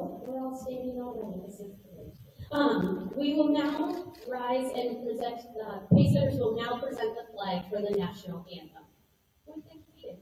we're all standing already. This is great. We will now rise and present, Pacesetters will now present the flag for the national anthem. Would you please?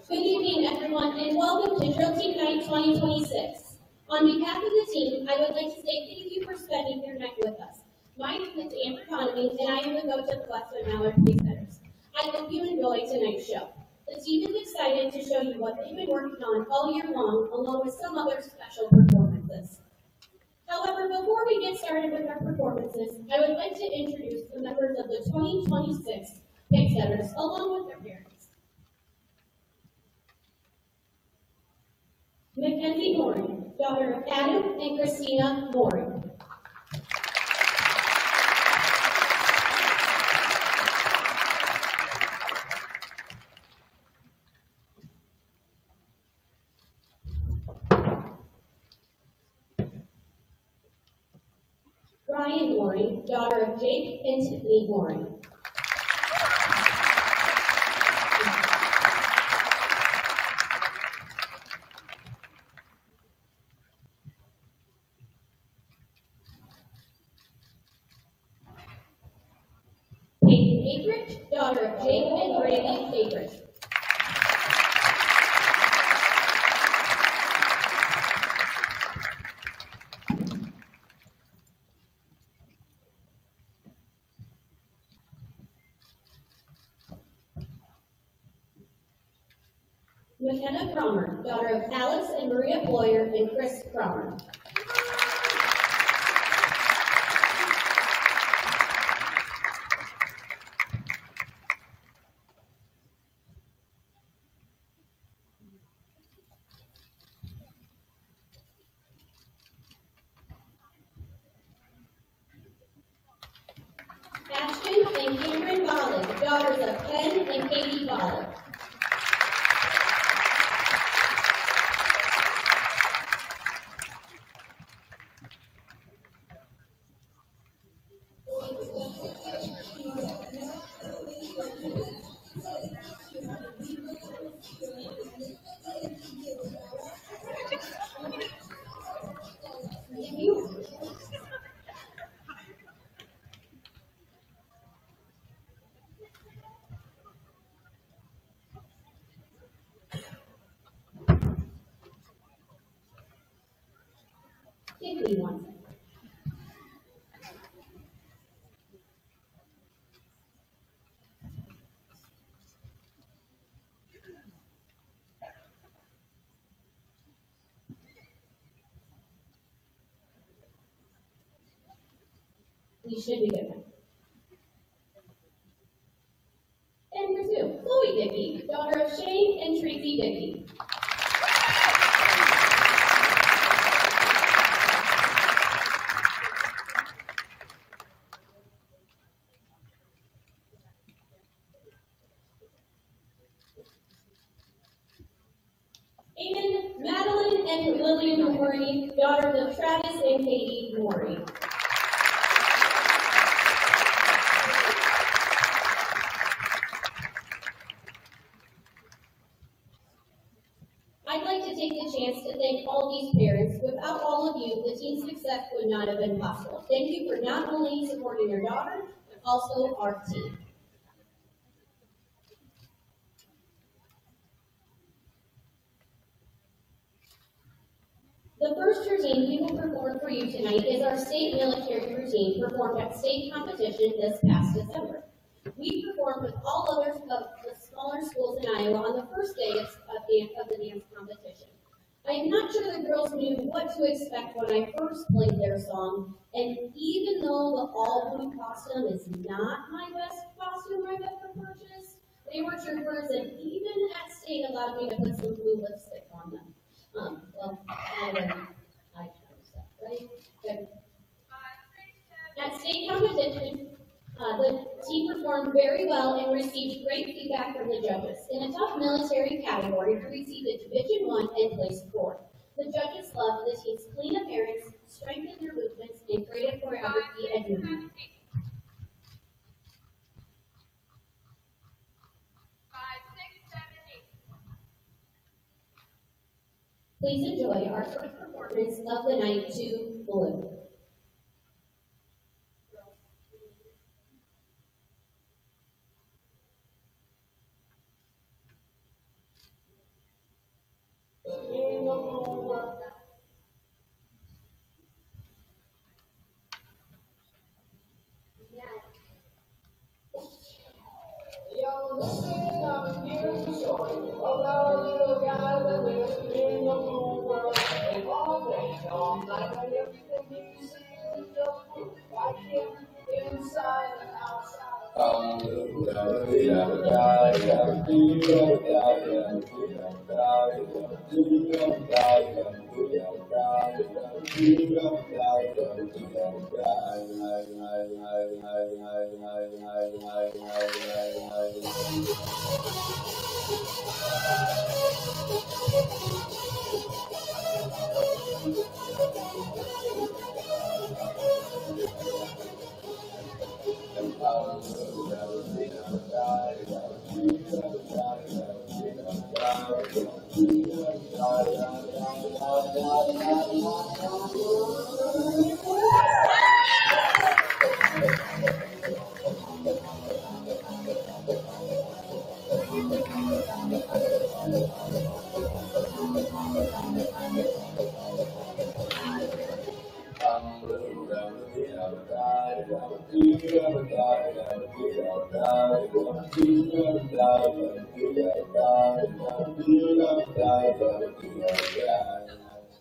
Good evening, everyone, and welcome to Drill Team Night 2026. On behalf of the team, I would like to say thank you for spending your night with us. My name is Amber Connolly, and I am the coach of the Western Mallard Pacesetters. I hope you enjoy tonight's show. The team is excited to show you what they've been working on all year long, along with some other special performances. However, before we get started with our performances, I would like to introduce the members of the 2026 Pacesetters, along with their parents. Mackenzie Mooring, daughter of Adam and Christina Mooring. Ryan Mooring, daughter of Jake and Tiffany Mooring. Peyton Akrich, daughter of Jake and Brady Akrich. McKenna Cromer, daughter of Alex and Maria Boyer and Chris Cromer. Ashton and Cameron Bollig, daughters of Ken and Katie Bollig. Give me one second. We should be good now. And resume. Chloe Dickey, daughter of Shane and Tracy Dickey. Amen, Madeline and Lillian Morey, daughters of Travis and Katie Morey. I'd like to take the chance to thank all these parents. Without all of you, the team's success would not have been possible. Thank you for not only supporting your daughter, but also our team. The first routine we will perform for you tonight is our state military routine performed at state competition this past December. We performed with all others of the smaller schools in Iowa on the first day of the dance competition. I am not sure the girls knew what to expect when I first played their song, and even though the all-blue costume is not my best costume I've ever purchased, they were troopers, and even at state allowed me to put some blue lipstick on them. I kind of stuff, right? Good. At state competition, the team performed very well and received great feedback from the judges. In a tough military category, we received a Division I and placed 4th. The judges loved the team's clean appearance, strength in their movements, and creative choreography and movement. Please enjoy our first performance of the night to Blue.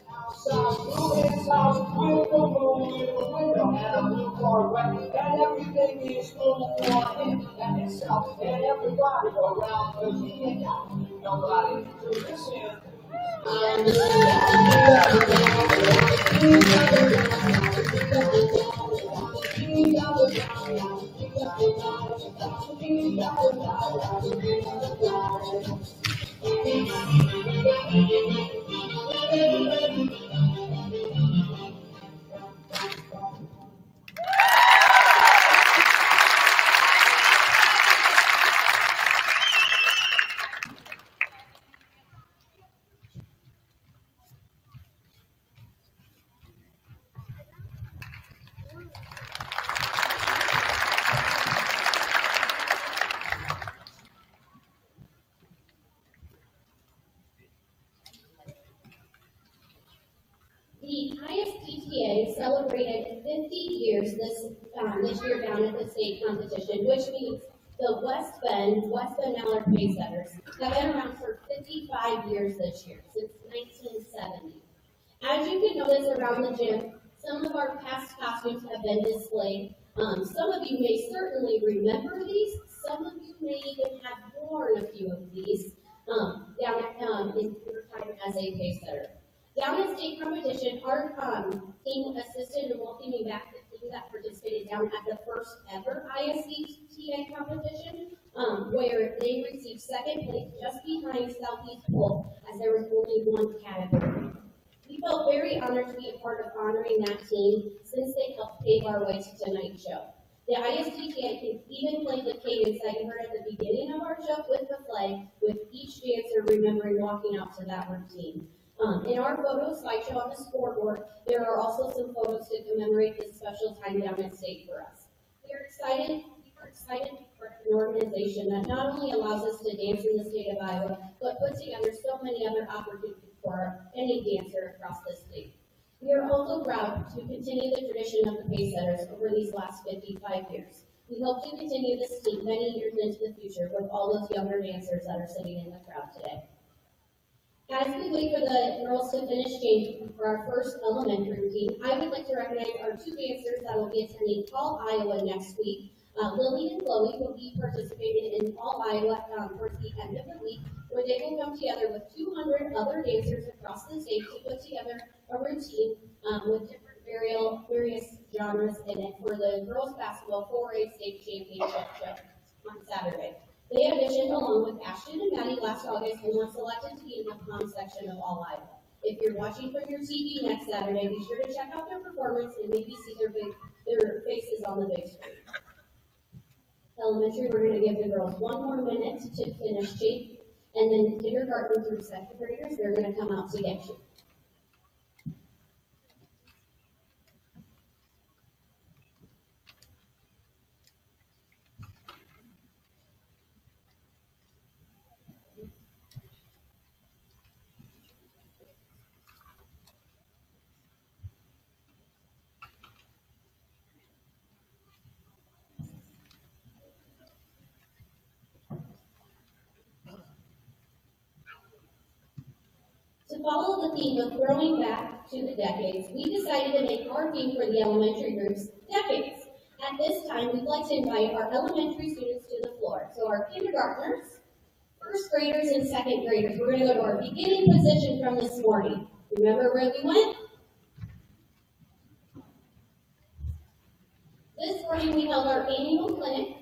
Outside, blue inside, beautiful moon in the window, and a blue Corvette, and everything is smooth for him and himself, and everybody around, cause he ain't got nobody to listen. The ISPTA celebrated 50 years this year down at the state competition, which means the West Bend Mallard Pacesetters have been around for 55 years this year, since 1970. As you can notice around the gym, some of our past costumes have been displayed. Some of you may certainly remember these. Some of you may even have worn a few of these down in your time as a pacesetter. Down at state competition, our team assisted in welcoming back the team that participated down at the first ever ISCTA competition, where they received second place just behind Southeast Polk, as there was only one category. We felt very honored to be a part of honoring that team since they helped pave our way to tonight's show. The ISTTA even played the cadence that you heard at the beginning of our show with the flag, with each dancer remembering walking out to that routine. In our photo slideshow on the scoreboard, there are also some photos to commemorate this special time down at state for us. We are excited to be part of an organization that not only allows us to dance in the state of Iowa, but put together so many other opportunities for any dancer across the state. We are also proud to continue the tradition of the Pacesetters over these last 55 years. We hope to continue this team many years into the future with all those younger dancers that are sitting in the crowd today. As we wait for the girls to finish changing for our first elementary routine, I would like to recognize our two dancers that will be attending All Iowa next week. Lily and Chloe will be participating in All Iowa towards the end of the week, where they will come together with 200 other dancers across the state to put together a routine with different various genres in it for the girls basketball 4A state championship show on Saturday. They auditioned along with Ashton and Maddie last August and were selected to be in the prom section of All Iowa. If you're watching from your TV next Saturday, be sure to check out their performance and maybe see their faces on the big screen. Elementary, we're going to give the girls one more minute to finish change, and then kindergarten through second graders, they're going to come out to get you. To follow the theme of throwing back to the decades, we decided to make our theme for the elementary groups decades. At this time, we'd like to invite our elementary students to the floor. So our kindergartners, first graders, and second graders, we're going to go to our beginning position from this morning. Remember where we went? This morning we held our annual clinic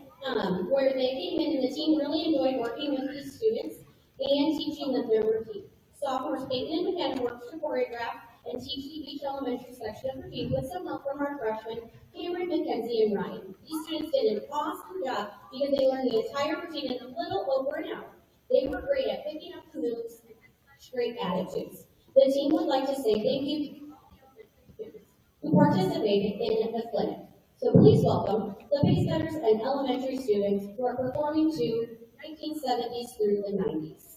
where they came in and the team really enjoyed working with these students and teaching them their routine. Sophomores Peyton and McKenna worked to choreograph and teach each elementary section of routine with some help from our freshmen, Cameron, Mackenzie, and Ryan. These students did an awesome job because they learned the entire routine in a little over an hour. They were great at picking up the moves and such great attitudes. The team would like to say thank you to all the students who participated in the clinic. So please welcome the Pacesetters and elementary students who are performing to 1970s through the 90s.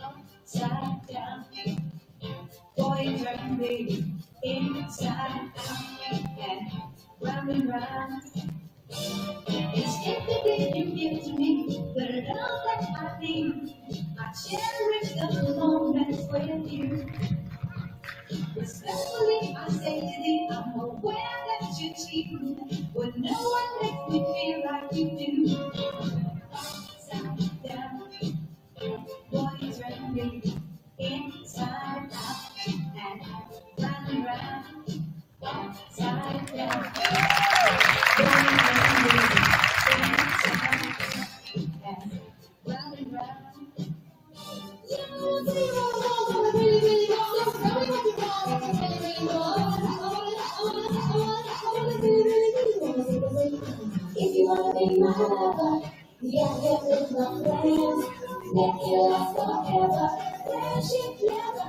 Upside down, boys and baby, inside out and round and round. It's everything you give to me, the love that I need. I cherish the moments with you. Respectfully, I say to thee, I'm aware that you cheat, but no one makes me feel like you do. Upside down, boys and baby, inside out and round and round. Upside down, boys and baby, inside and round and round. If you wanna be my lover, you gotta get with my friends. Make it last forever. Friendship never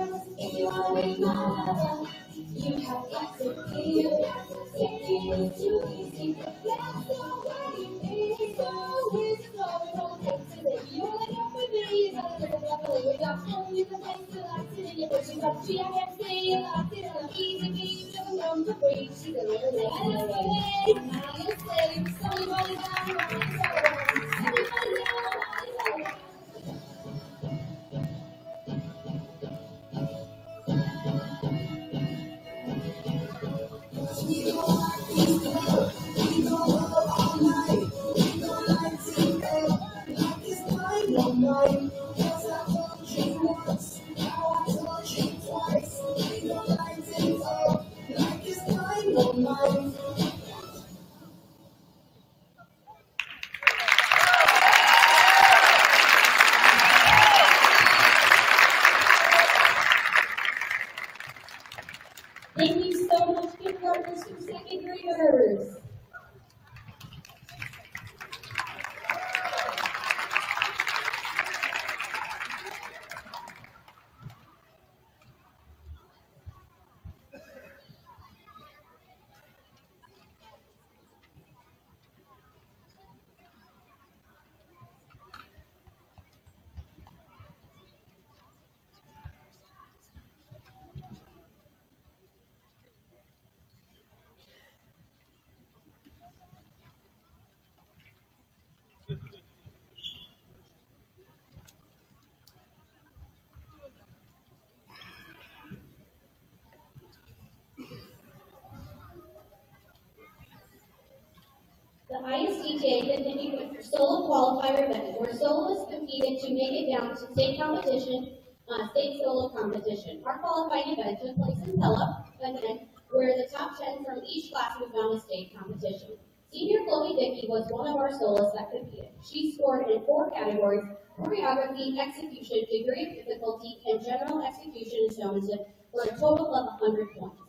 ends. If you wanna be my lover, you have got to feel. Taking it too easy. That's the way it is. So it's so don't take to live. You wanna come with me? You gotta live happily. We got home. You can take to like sitting in your bushes. But she I can't say you like it on easy beat. Never known to breathe. She's a little late. I know it. Now you say somebody down on the everybody down on the Thank you so much, kindergartners and second graders. The ISTJ continued with solo qualifier event, where soloists competed to make it down to state competition, state solo competition. Our qualifying event took place in Pella, again, where the top 10 from each class moved on to state competition. Senior Chloe Dickey was one of our soloists that competed. She scored in 4 categories: choreography, execution, degree of difficulty, and general execution and showmanship, for a total of 100 points.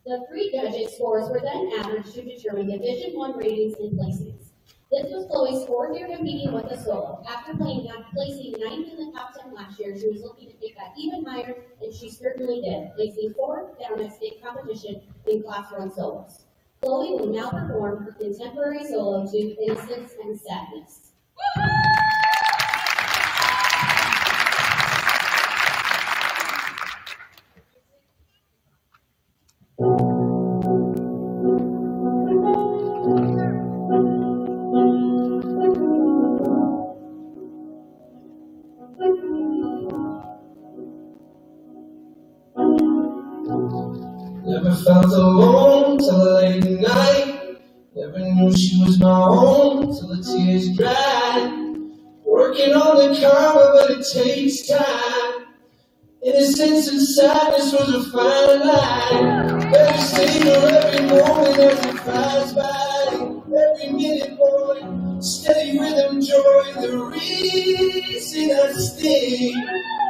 The 3 judges' scores were then averaged to determine Division I ratings and placings. This was Chloe's 4th year competing with a solo. After placing 9th in the top 10 last year, she was looking to take that even higher, and she certainly did, placing 4th down at state competition in Class 1 solos. Chloe will now perform her contemporary solo to Innocence and Sadness. Never felt alone till the late night. Never knew she was my own till the tears dried. Working on the karma, but it takes time. Innocence and sadness was a fine line. Better savor every moment as it flies by. Every minute, boy, steady rhythm, joy, the reason I stay.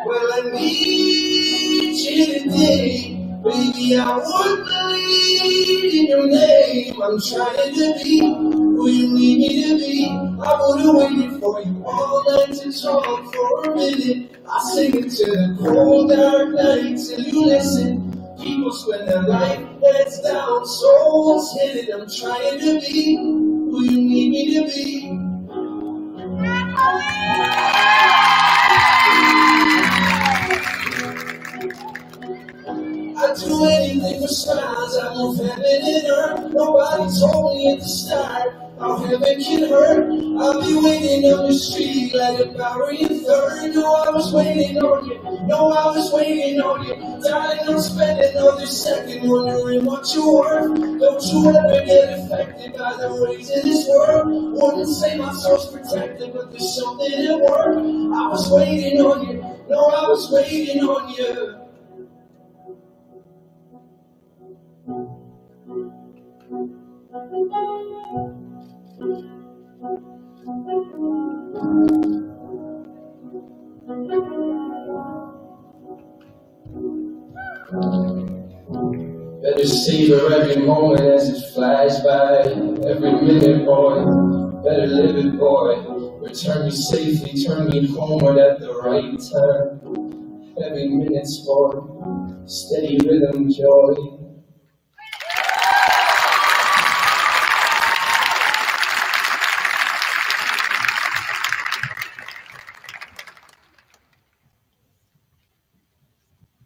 Well, I need you today. Baby, I would believe in your name. I'm trying to be who you need me to be. I would've waited for you all night to talk for a minute. I sing it to the cold dark nights and you listen. People spend their life heads down, souls hidden. I'm trying to be who you need me to be. I'd do anything for smiles, I move heaven and earth. Nobody told me at the start how heaven can hurt. I'll be waiting on the street like a Bowery and Third. No, I was waiting on you. No, I was waiting on you. Dying on spending another second, wondering what you're worth. Don't you ever get affected by the ways of this world. Wouldn't say my soul's protected, but there's something at work. I was waiting on you. No, I was waiting on you. Better savor every moment as it flies by. Every minute, boy, better live it, boy. Return me safely, turn me homeward at the right time. Every minute's boy, steady rhythm, joy.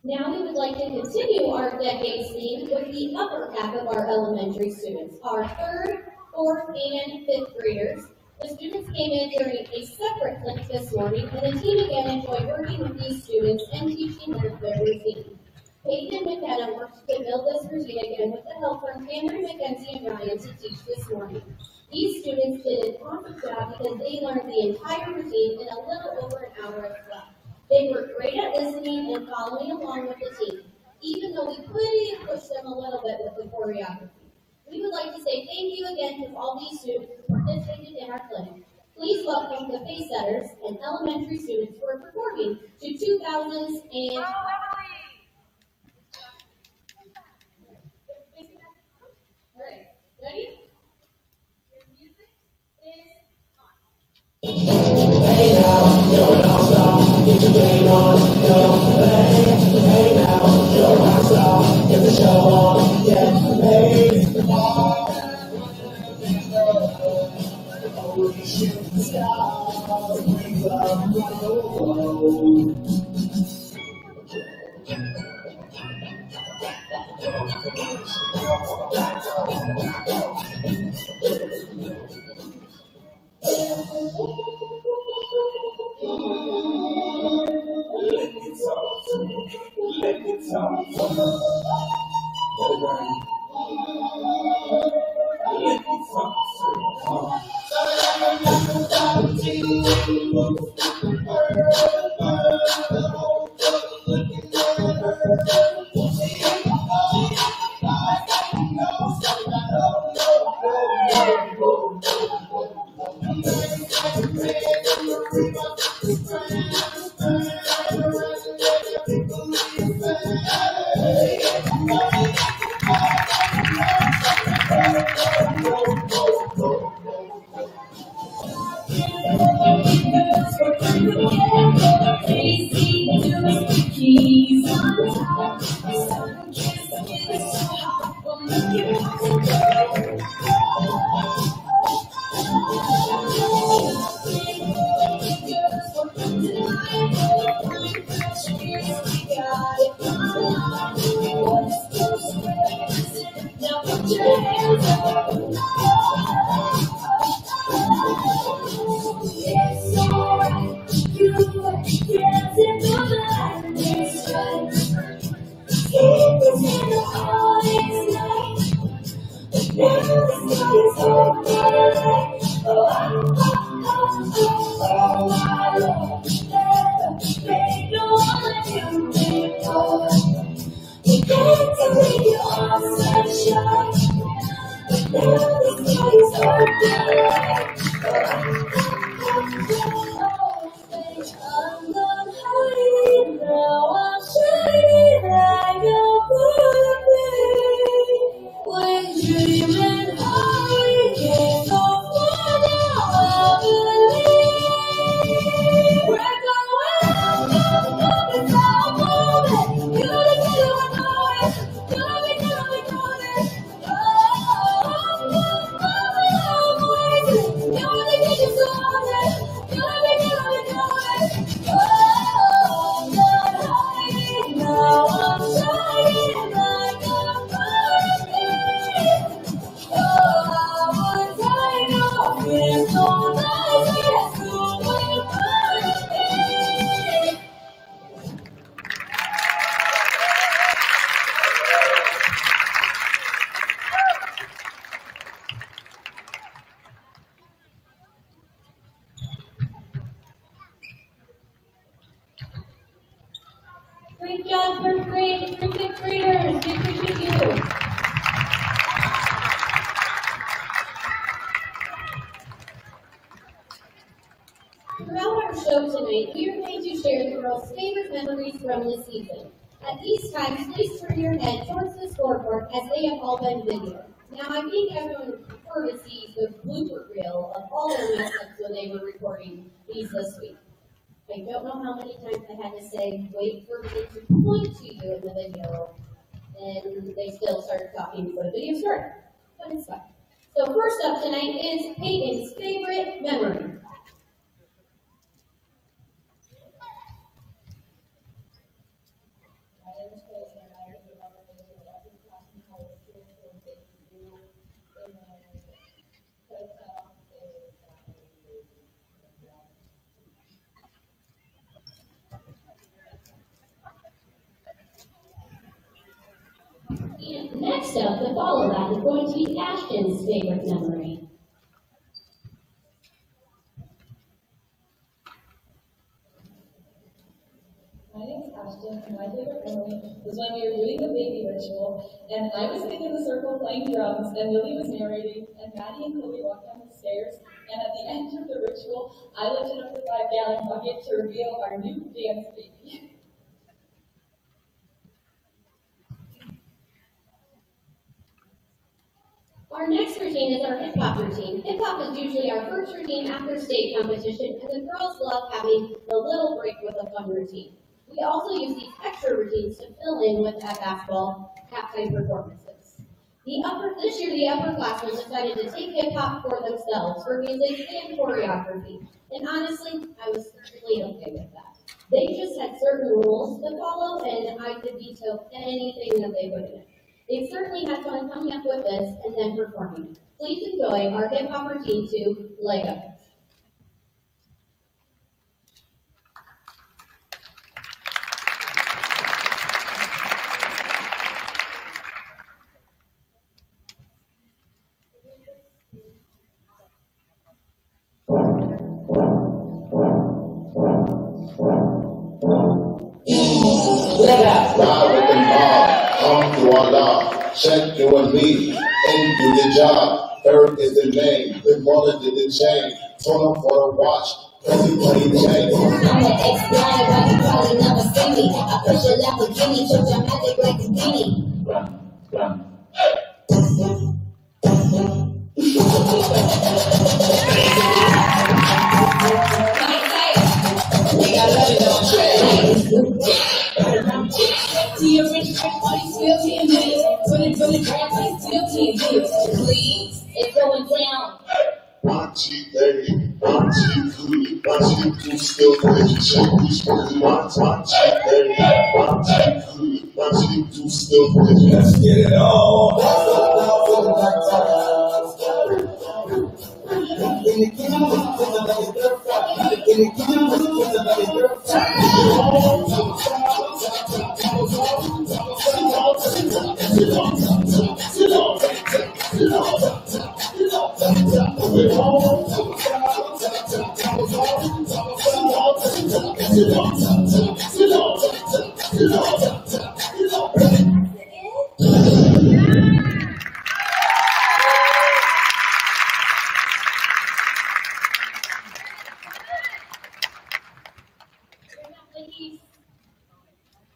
Now we would like to continue our decades theme with the upper half of our elementary students, our 3rd, 4th, and 5th graders. The students came in during a separate clinic this morning, and the team again enjoyed working with these students and teaching them their routine. Peyton and McKenna worked to build this routine again with the help from Cameron, Mackenzie, and Ryan to teach this morning. These students did an awesome job because they learned the entire routine in a little over an hour of class. They were great at listening and following along with the team, even though we could push them a little bit with the choreography. We would like to say thank you again to all these students who participated in our clinic. Please welcome the face setters and elementary students who are performing to 2000s and... Alright, ready? Your music is on. Hey now, you're an all-star. Get your game on, go. Hey now, you're a rock star. Get the show on, yeah. Hey, holy shit, the stars, we love you. Let me talk. Let me talk. your hands up. It's alright, you were dancing through the light. It's right. Keep this in the morning night. Now the sky is open. Oh, my Lord, never made no one like you before. You get to leave your arms sunshine. Now the sky is open. I'm not hiding now. I'm shining like a butterfly. When dreaming high, can't go far now. I believe we're going up, it's all moving. You the killer, I know it. You'll be coming. You're the killer, so hard. You'll be coming. Oh, I'm not hiding now. I'm shining like a butterfly. Oh, I was hiding off in so nice. Yes, you will find me. Great job, first grade, and fifth graders. We appreciate you. Throughout our show tonight, we are going to share the girls' favorite memories from this season. At these times, please turn your head towards the scoreboard as they have all been videoed. Now, I think everyone would prefer to see the blooper reel of all their mess-ups when they were recording these this week. I don't know how many times I had to say, wait for me to point to you in the video, and they still started talking before the video started. But it's fine. So first up tonight is Peyton's favorite memory. And next up, the follow that is going to be Ashton's favorite memory. My name is Ashton, and my favorite memory was when we were doing the baby ritual, and I was sitting in the circle playing drums, and Lily was narrating, and Maddie and Chloe walked down the stairs, and at the end of the ritual, I lifted up the 5-gallon bucket to reveal our new dance baby. Our next routine is our hip-hop routine. Hip-hop is usually our first routine after state competition, and the girls love having a little break with a fun routine. We also use these extra routines to fill in with at basketball halftime performances. This year, the upperclassmen decided to take hip-hop for themselves for music and choreography, and honestly, I was perfectly okay with that. They just had certain rules to follow, and I could veto anything that they put in it. They certainly had fun coming up with this and then performing it. Please enjoy our hip-hop routine to Lego. Check you and me, and do the job. Third is the name, the mother did the chain. Told him for the watch, cause he played chain. I'm an ex-blind, but you probably never see me. I push a Lamborghini, so dramatic like a genie. Run. See your rich body still 10 minutes. Put it back, like still 10 minutes. Please, it's going down. Watchy baby, watchy good, watchy good, still let you check this good. Watchy baby, watchy good, watchy good, still let you. Let's get it on.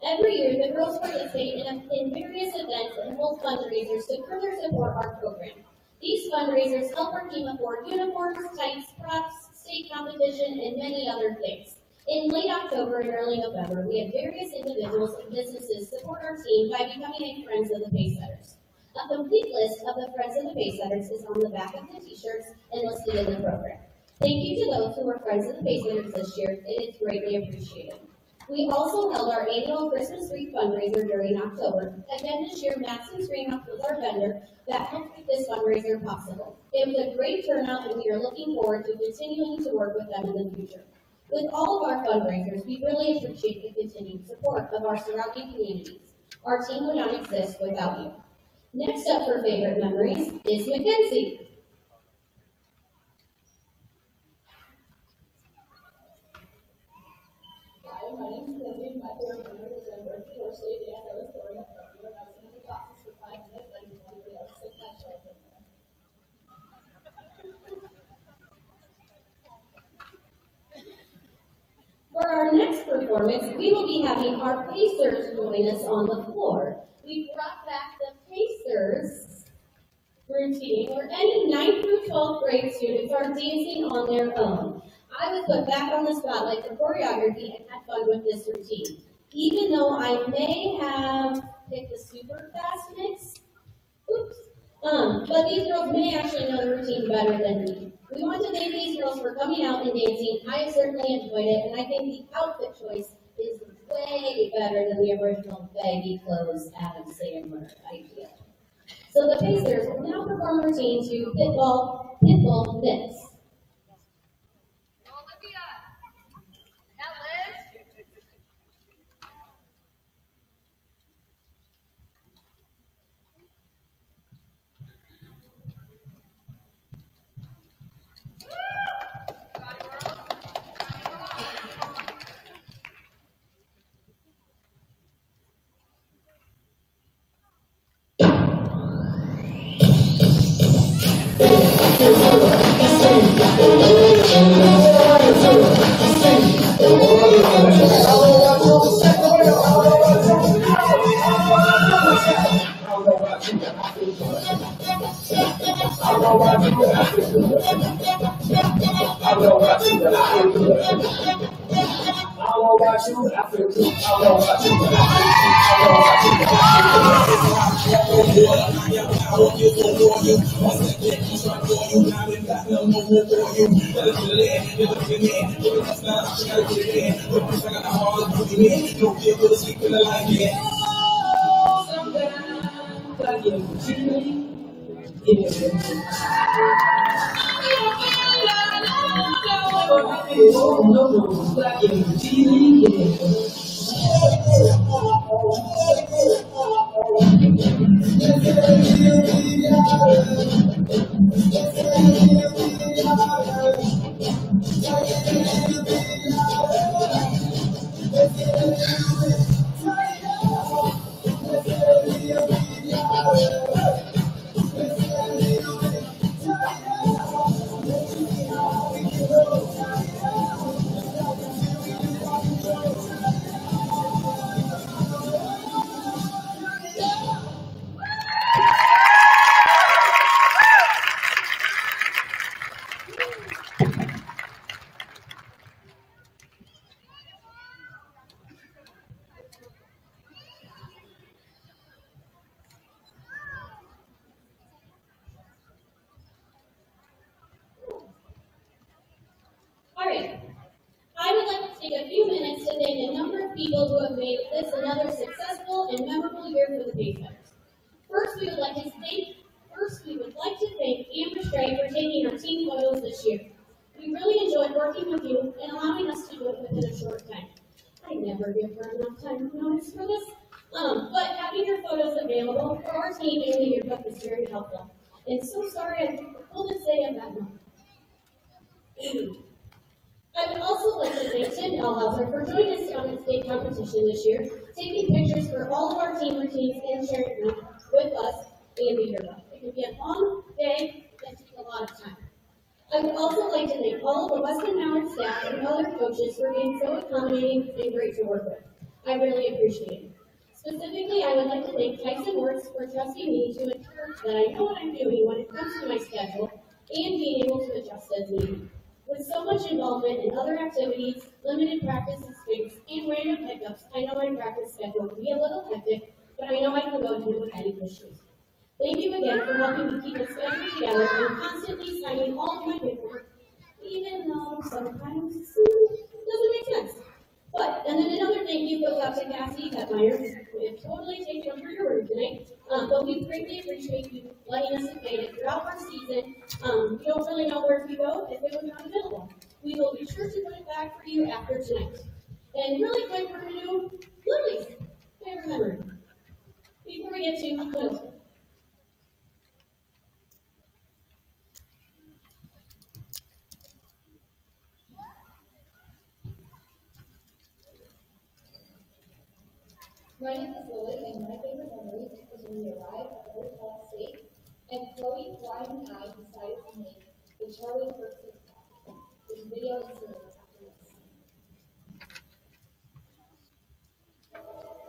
Every year, the girls participate in various events and hold fundraisers to further support our program. These fundraisers help our team afford uniforms, tights, props, state competition, and many other things. In late October and early November, we had various individuals and businesses support our team by becoming a Friends of the Pacesetters. A complete list of the Friends of the Pacesetters is on the back of the t-shirts and listed in the program. Thank you to those who were Friends of the Pacesetters this year. It is greatly appreciated. We also held our annual Christmas wreath fundraiser during October. Again this year, Madison Greenhouse was our vendor that helped make this fundraiser possible. It was a great turnout and we are looking forward to continuing to work with them in the future. With all of our fundraisers, we really appreciate the continued support of our surrounding communities. Our team would not exist without you. Next up for favorite memories is Mackenzie. Hi, my name is Lindsay. My favorite memory was when Bertha Dorsey and I was growing up from here. I was in the classes for 5 minutes and everybody else took my children. For our next performance, we will be having our Pacers join us on the floor. We brought back the Pacers routine where any 9th through 12th grade students are dancing on their own. I was put back on the spotlight for choreography and had fun with this routine. Even though I may have picked a super fast mix, but these girls may actually know the routine better than me. We want to thank these girls for coming out and dancing. I have certainly enjoyed it, and I think the outfit choice is way better than the original baggy clothes Adam Sandler idea. So the Pacers will now perform a routine to Pitbull Mix. Alright, I would like to take a few minutes to thank a number of people who have made this another successful and memorable year for the Pacesetters. First, we would like to thank Amber Stray for taking our team photos this year. our team in the yearbook is very helpful. And so sorry, I'm full to say I'm that one. I would also like to thank Tim Elhauser for joining us on the state competition this year, taking pictures for all of our team routines and sharing them with us and the yearbook. It can be a long day that takes a lot of time. I would also like to thank all of the Weston Howard staff and other coaches for being so accommodating and great to work with. I really appreciate it. Specifically, I would like to thank Tyson Works for trusting me to ensure that I know what I'm doing when it comes to my schedule and being able to adjust as needed. With so much involvement in other activities, limited practice space, and random pickups, I know my practice schedule can be a little hectic, but I know I can go to it with any issues. Thank you again for helping me keep the schedule together and constantly signing all of my paperwork, even though sometimes it doesn't make sense. But, and then another thank you goes out to Cassie Hetmeyer. We have totally taken over your room tonight, but we greatly appreciate you letting us invade it throughout our season. We don't really know where to go if it was not available. We will be sure to put it back for you after tonight. And really quick, we're going to do Lily's favorite memory before we get to middle school. My name is Lily, and my favorite memory was when we arrived at Old Hall State, and Chloe, Ryan, and I decided to make the Charlie Kirk TikTok. This video is after this.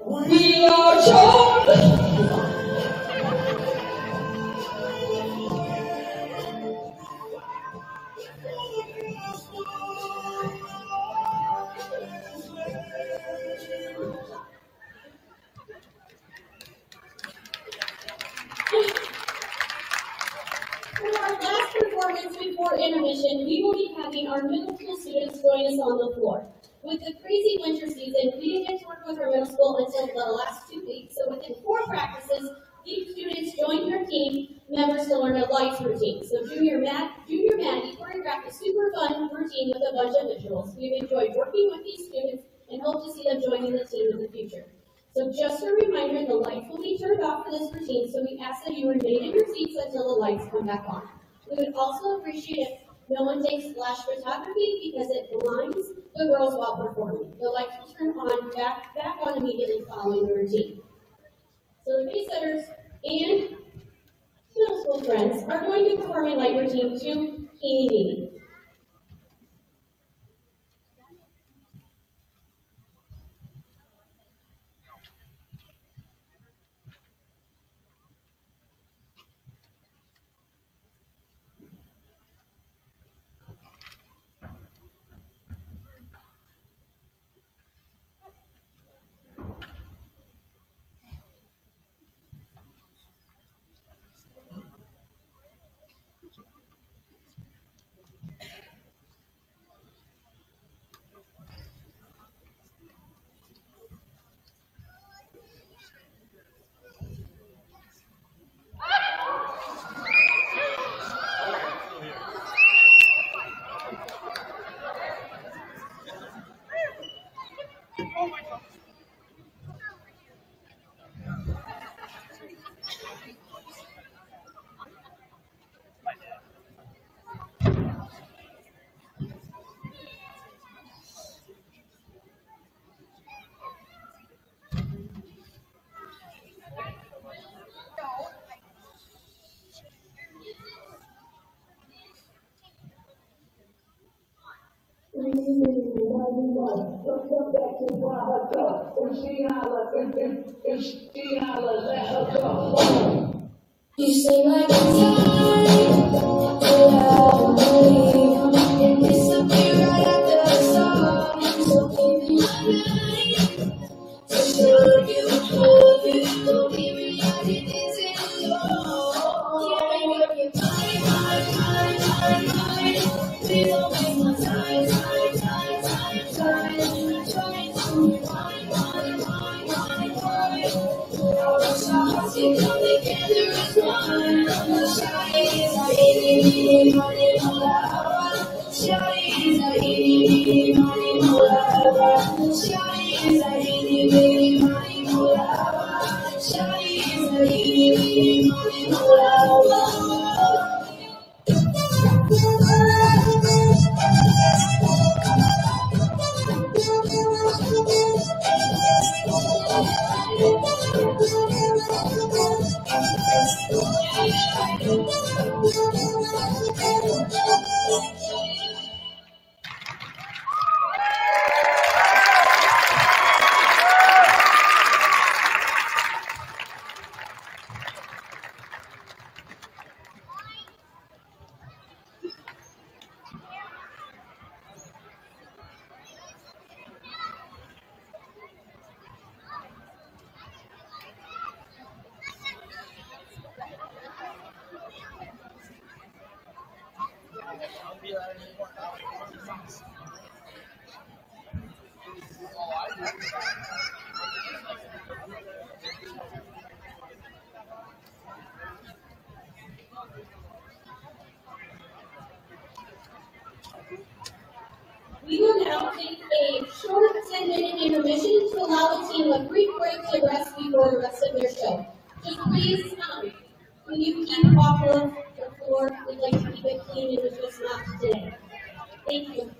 We are Charlie! Before intermission, we will be having our middle school students join us on the floor. With the crazy winter season, we didn't get to work with our middle school until the last 2 weeks, so within 4 practices, these students joined their team members to learn a lights routine. So Junior Maddie choreographed a super fun routine with a bunch of visuals. We've enjoyed working with these students and hope to see them joining the team in the future. So just a reminder, the lights will be turned off for this routine, so we ask that you remain in your seats until the lights come back on. We would also appreciate if no one takes flash photography because it blinds the girls while performing. The lights will turn on back on immediately following the routine. So the pacesetters and middle school friends are going to perform a light routine to Eeny Meeny. You seem like a time without believing and disappear right after the song. So give me my mind to show you, hold you, don't give me all the things in your yeah, work your mind. Please don't waste my time. Trying to rewind. Our hearts can come together as one. Shawty is a eeny, meeny, Shawty is a eeny, meeny, We will now take a short 10-minute intermission to allow the team a brief break to rest before the rest of their show. Just please, when you keep off of the floor, we'd like to keep it clean and just not today. Thank you.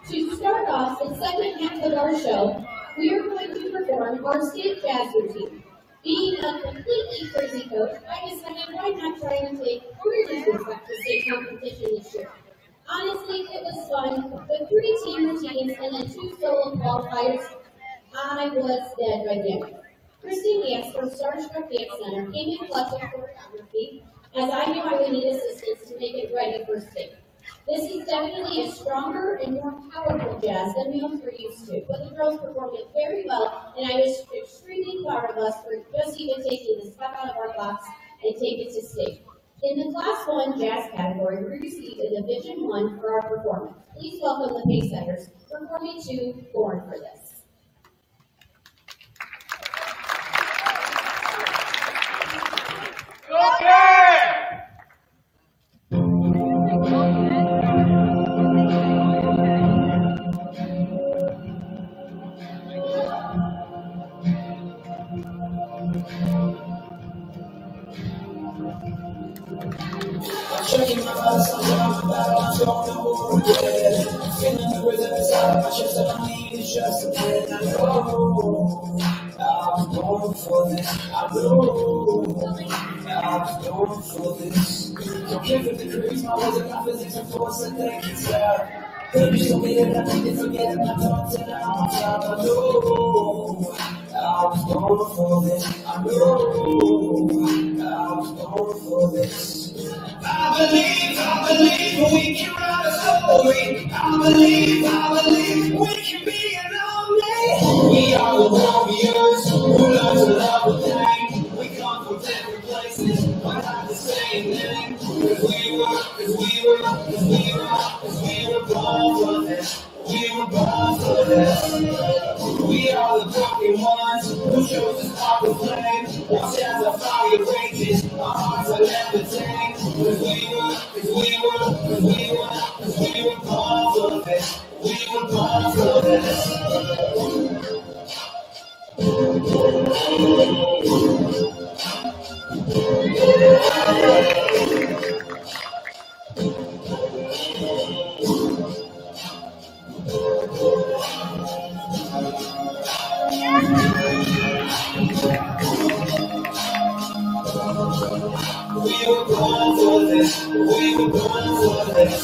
To start off the second half of our show, we are going to perform our state jazz routine. Being a completely crazy coach, I decided why not try and take really good to state competition this year. Honestly, it was fun. With 3 team routines and then 2 solo qualifiers, I was dead by then. Christine Dance from Starstruck Dance Center came in clutch with choreography, as I knew I would need assistance to make it ready for state. This is definitely a stronger and more powerful jazz than we were used to, but the girls performed it very well, and I was extremely proud of us for just even taking the step out of our box and take it to state. In the Class 1 jazz category, we received a Division 1 for our performance. Please welcome the Pacesetters, performing to Born for This. Shaking my body sometimes about I don't know what to get. Feeling the rhythm inside my chest and I need is just a bit. I know I was born for this. I know I was born for this. Don't care if it degrees, my words and my physics and force and they can stop. Baby, show me that I need to forget my thoughts and I'm on top. I know I was born for this. I know I was born for this. I believe we can write a story. I believe we can be an army. We are the warriors who learn to love the thing. We come from different places, but have the same name. Cause we were born for this. We were born for this. We are the broken ones who chose to spark the flame. Watch as the fire rages. our hearts will never change. Cause we were born for this. We were born for this. We were born for this. We were born for this.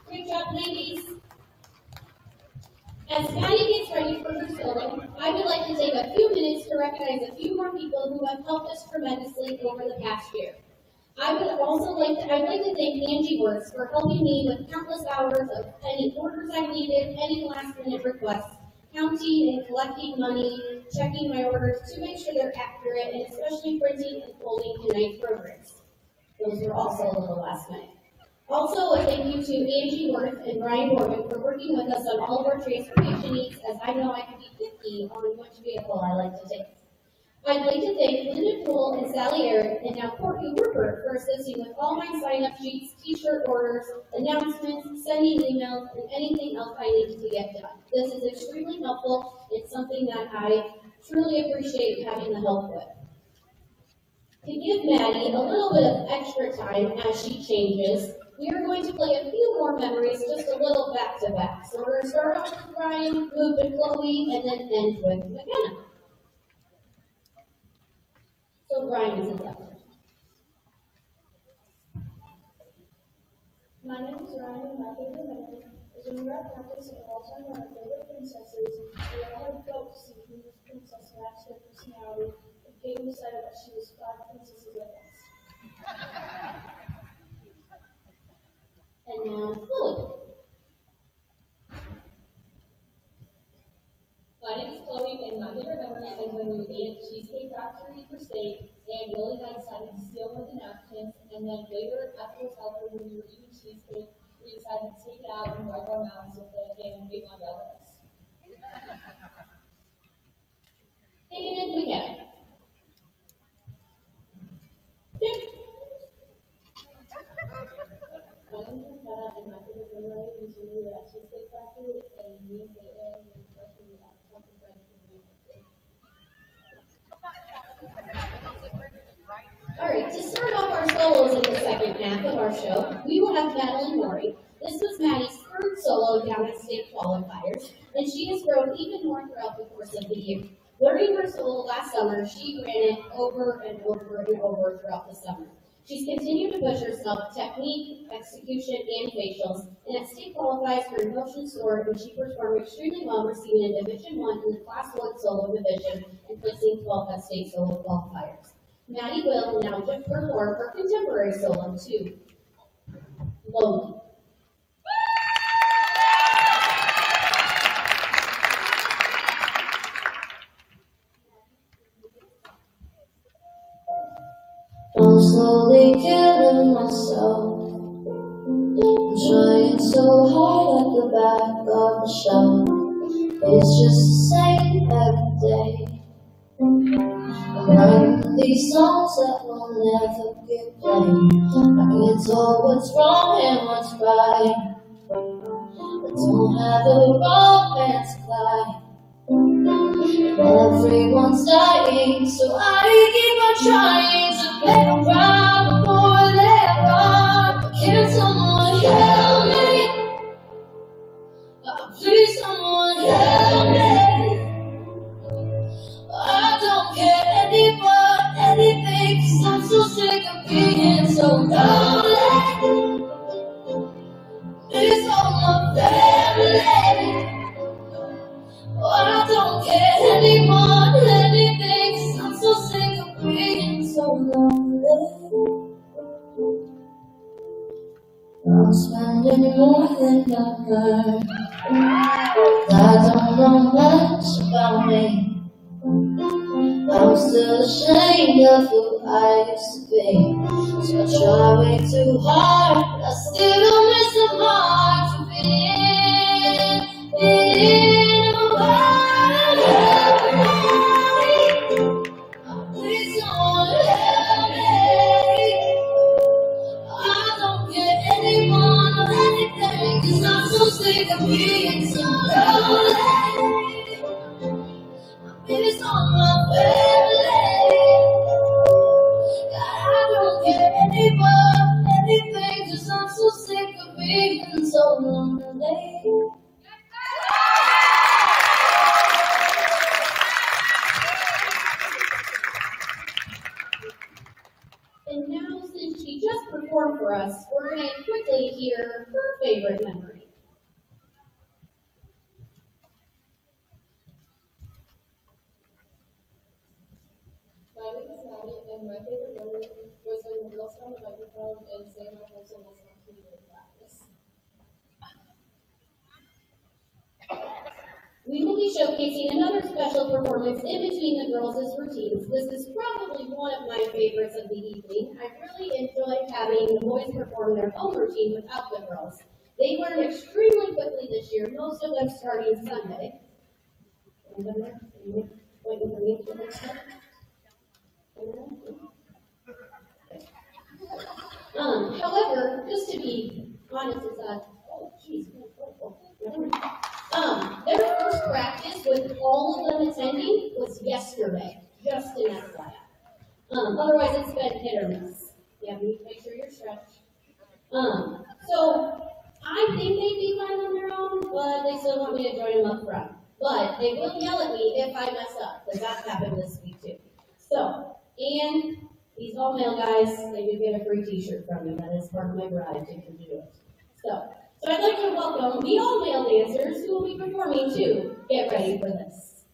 Great job, ladies. As Maddie gets ready for her solo, I would like to take a few minutes to recognize a few more people who have helped us tremendously over the past year. I'd like to thank Angie Works for helping me with countless hours of any orders I needed, any last minute requests, counting and collecting money, checking my orders to make sure they're accurate, and especially printing and folding tonight's programs. Those were also a little last minute. Also, a thank you to Angie Worth and Brian Morgan for working with us on all of our transportation needs, as I know I can be picky on which vehicle I like to take. I'd like to thank Linda Poole and Sally Eric, and now Courtney Rupert for assisting with all my sign-up sheets, t-shirt orders, announcements, sending emails, and anything else I needed to get done. This is extremely helpful. It's something that I truly appreciate having the help with. To give Maddie a little bit of extra time as she changes, we are going to play a few more memories, just a little back-to-back. So we're going to start off with Brian, move to Chloe, and then end with McKenna. So Brian is up. My name is Ryan, and my favorite memory is when we were at practice and all time one of our favorite princesses. We all had felt to see whose princess matched her personality, and Peyton decided that she was 5 princesses at once. And now Chloe. My name is Chloe, and my favorite memory is when we ate at Cheesecake Factory for steak, and Willie and I decided to steal one of the napkins, and then later at the hotel when we were eating cheesecake, we decided to take it out and wipe our mouths with it, and we won the others. And McKenna. Dick. My name is McKenna, and my favorite memory is when we were at Cheesecake Factory, and me and Peyton were especially something friends from the All right, to start off our solos in the second half of our show, we will have Madeline Mori. This was Maddie's third solo down at state qualifiers, and she has grown even more throughout the course of the year. Learning her solo last summer, she ran it over and over and over throughout the summer. She's continued to push herself with technique, execution, and facials, and at state qualifies her emotion soared, and she performed extremely well, receiving a Division I in the Class 1 solo division and placing 12th at state solo qualifiers. Maddie will now perform her contemporary solo to Lonely. I'm slowly killing myself. I'm trying so hard at the back of the shelf. It's just the same every day. I'm writing these songs that will never get played. I can't tell what's wrong and what's right. I don't have a romance guy. Everyone's dying, so I keep on trying to make them proud before they arrive. Can someone help me? Please, someone help me. I don't care anything, 'cause I'm so sick of being so lonely. It's all my family. I don't care anymore, anything, 'cause I'm so sick of being so lonely. I'm spending more than I've earned. I don't know much about me. I'm still ashamed of who I used to be. So I try way too hard, but I still miss the mark to be Please don't help me. I don't get anyone or anything, 'cause I'm so sick of being so lonely. It's on my family. God, I don't get anyone, anything, 'cause I'm so sick of being so lonely. And now, since she just performed for us, we're going to quickly hear her favorite memory. My name is Maddie, and my favorite memory was when the girls found the microphone and sang my personal song to me in practice. We will be showcasing another special performance in between the girls' routines. This is probably one of my favorites of the evening. I really enjoyed having the boys perform their own routine without the girls. They learned extremely quickly this year, most of them starting Sunday. Waiting for me to next time. However, just to be honest, is that, their first practice with all of them attending was yesterday, just an FYI. Otherwise, it's been hit or miss. Yeah, you need to make sure you're stretched. So I think they'd be fine on their own, but they still want me to join them up front. But they will yell at me if I mess up, because that happened this week too. So, and these all male guys, they do get a free t-shirt from me. That is part of my bribe to do it. So I'd like to welcome the all male dancers who will be performing too. Get ready for this.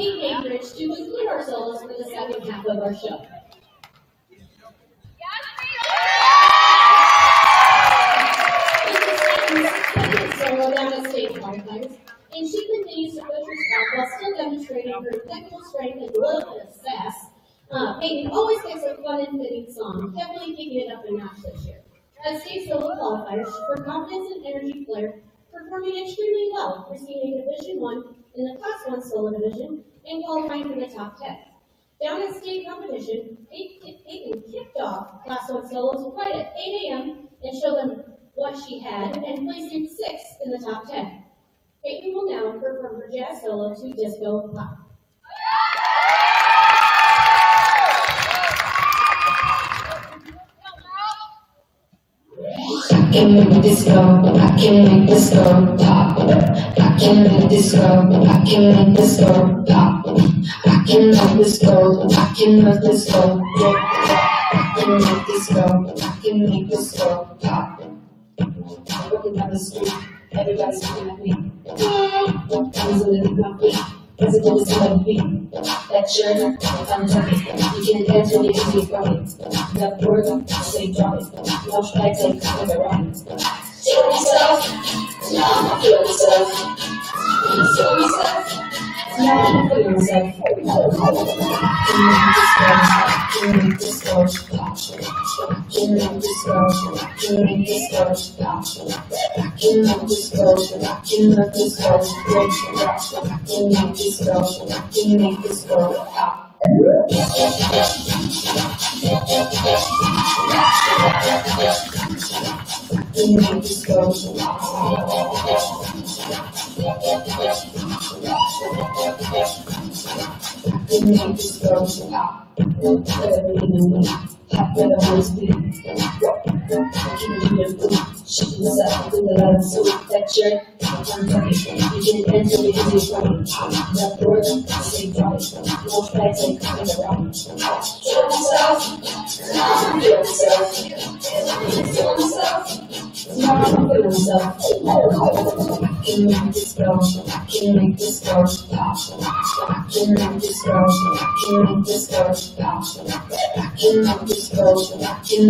Kate Anchorage to conclude our solos for the second half of our show. Second solo down at State Qualifiers, and she continues to push herself while still demonstrating her technical strength and a little bit of sass. Peyton always picks a fun and fitting song, definitely kicking it up a notch this year. At State Solo Qualifiers, her confidence and energy flair, performing extremely well, receiving a Division I in the Class 1 solo division and qualifying for the top 10. Down at state competition, Peyton kicked off Class 1 solos right at 8 a.m. and showed them what she had and placing 6th in the top 10. Peyton will now perform her jazz solo to Disco Pop. I can make this go, I can make this go pop. I can make this go, I can make this go pop. I can make this go, I can make this go. I can make this go, I can make this go pop. Walking down the street, everybody's looking at me. I was a little grumpy, cause it was so beat. That shirt, I'm tucking. You can dance when you can be funny. That word, say drop it. No flag, take with the right. Feel myself, now I feel myself. Feel myself, now I feel myself. Can make this go, can make this go, can make this go, can make this go, can make this go, can make this go, can make this go, can make this go. Can make this go. Whatever you need, whatever always be. Shake yourself in the light, so that shirt, I'm tucking. You can dance when you can be funny. That word, say drop it. No flag, take with the right. Feel myself, now I feel myself. Feel myself. Now I feel myself. Can make this go, can make this go, can make this go, can make this go, can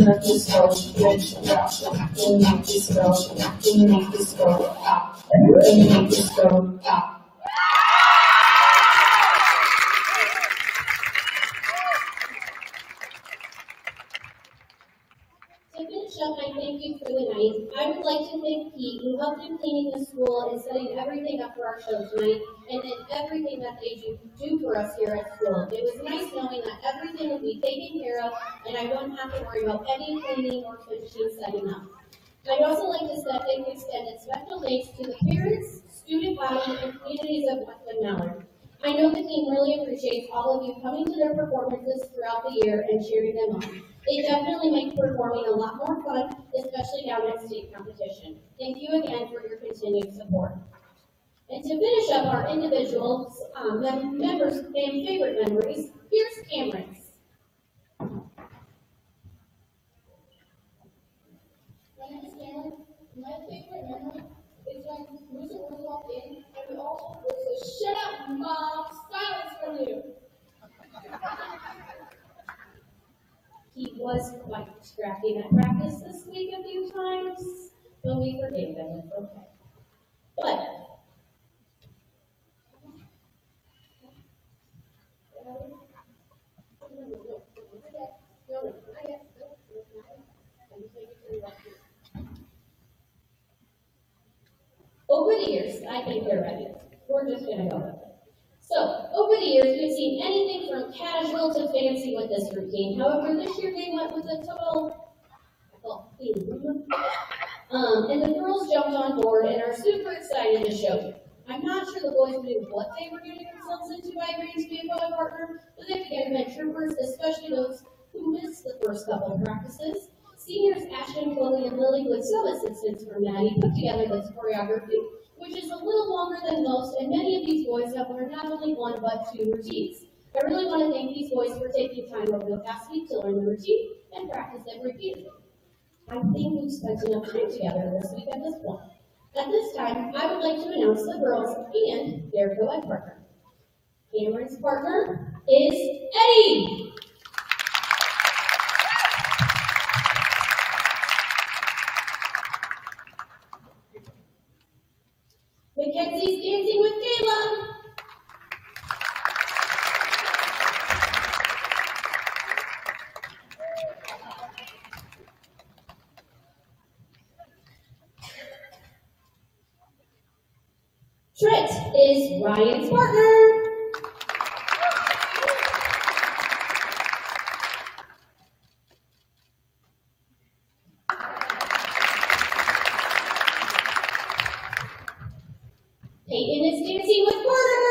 make this go, can make this go, can make this go, can make this go, can make this go, To finish up my thank you for the night, I would like to thank Pete, who helped in cleaning the school and setting everything up for our show tonight, and did everything that they do for us here at school. It was nice knowing that everything would be taken care of, and I wouldn't have to worry about any cleaning or finishing setting up. I'd also like to extend a special thanks to the parents, student body, and communities of Westwood Mallard. I know the team really appreciates all of you coming to their performances throughout the year and cheering them on. They definitely make performing a lot more fun, especially down at state competition. Thank you again for your continued support. And to finish up our individual members' and favorite memories, here's Cameron's. My name is Cameron. My favorite memory is when Mr. Woods walked in and we all said, "Shut up, Mom! Silence from you!" He was quite scrappy at practice this week a few times, but we forgave him. It's okay. But over the years, I think they're ready. We're just gonna go with it. So, over the years, we've seen anything from casual to fancy with this routine. However, this year they went with a total theme. And the girls jumped on board and are super excited to show you. I'm not sure the boys knew what they were getting themselves into by agreeing to be a co-partner, but they began to troopers, especially those who missed the first couple of practices. Seniors Ashton, Chloe, and Lily, with some assistance from Maddie, put together this choreography, which is a little longer than most, and many of these boys have learned not only one but two routines. I really want to thank these boys for taking time over the past week to learn the routine and practice it repeatedly. I think we've spent enough time together this week at this point. At this time, I would like to announce the girls and their co-ed partner. Cameron's partner is Eddie. Mackenzie's dancing with Caleb. Trit is Ryan's partner. Peyton is dancing with Porter.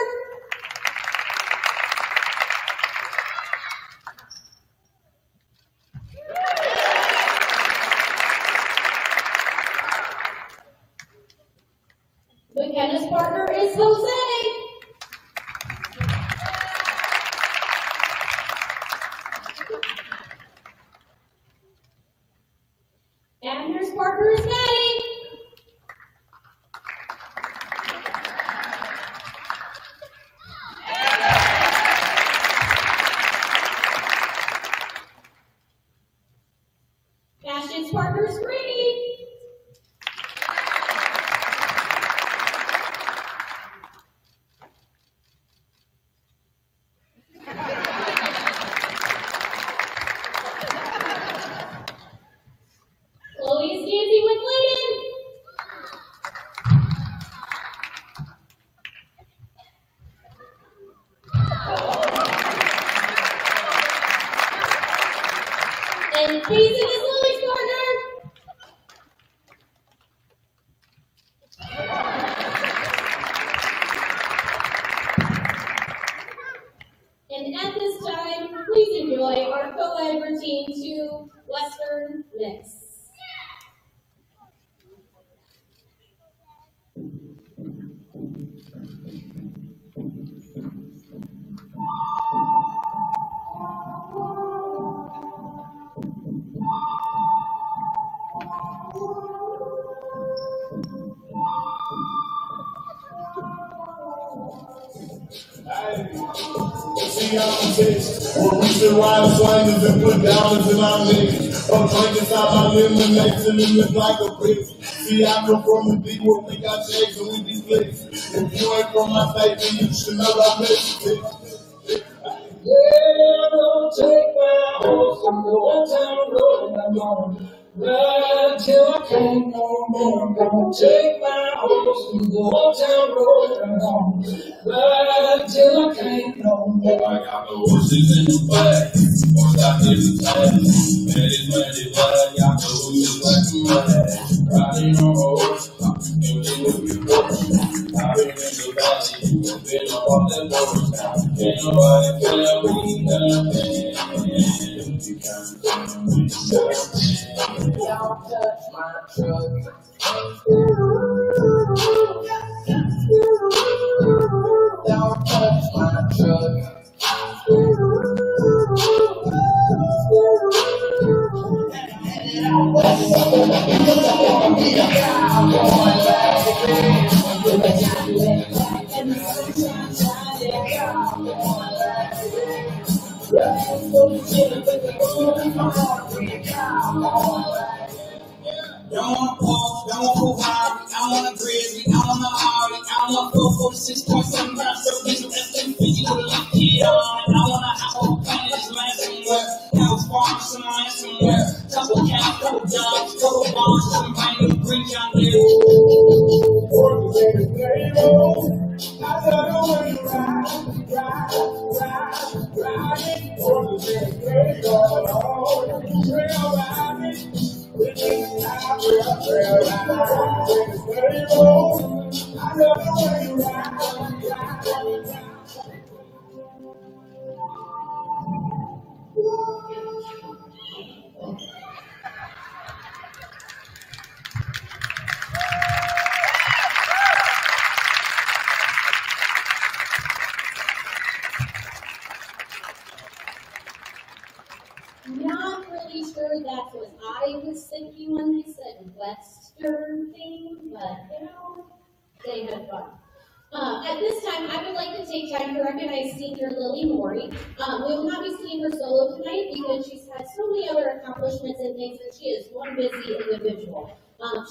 McKenna's partner is Jose. Abner's partner is Maddie. Ashton's partner is Brady. Chloe is dancing with Lyndon. And Payson is Lily's partner. And at this time, please enjoy our co-ed routine to Western Mix. See how I'm bitch. Well, we should ride slangers and put dollars in our niggas. I'm drinking out my lemonades and it look like a bitch. See, I come from the deep where we got shades and we be flicks. If you ain't from my state, then you should know I miss it. Yeah, don't take my horse from the old town road. I'm gonna ride till I can't no more. I'm gonna take my horse from the old town road. I'm gonna ride till I can't no more. I got the horses in the back, horse out here to tag. And it's money, but I got the horses like a man. Riding on a horse, and they will be horse. I've been in the valley, been on that horse now. Can't nobody tell me nothing. You can't tell me nothing. Don't touch my truck. Don't touch my truck. Don't want a Porsche, don't want a Ferrari, I want a Grizzly, I want a Audi, I want a 446.7 rounds, so these are F-50 with a lock key on it. I want a house with planners, land somewhere, house farm, some land somewhere, couple cats, couple dogs, couple bonds, some kind of green John Deere. Not really sure that's what I was thinking when they said Western theme, but you know, they had fun. At this time, I would like to take time to recognize senior Lily Maury. We will not be seeing her solo tonight because she's had so many other accomplishments and things, and she is one busy individual.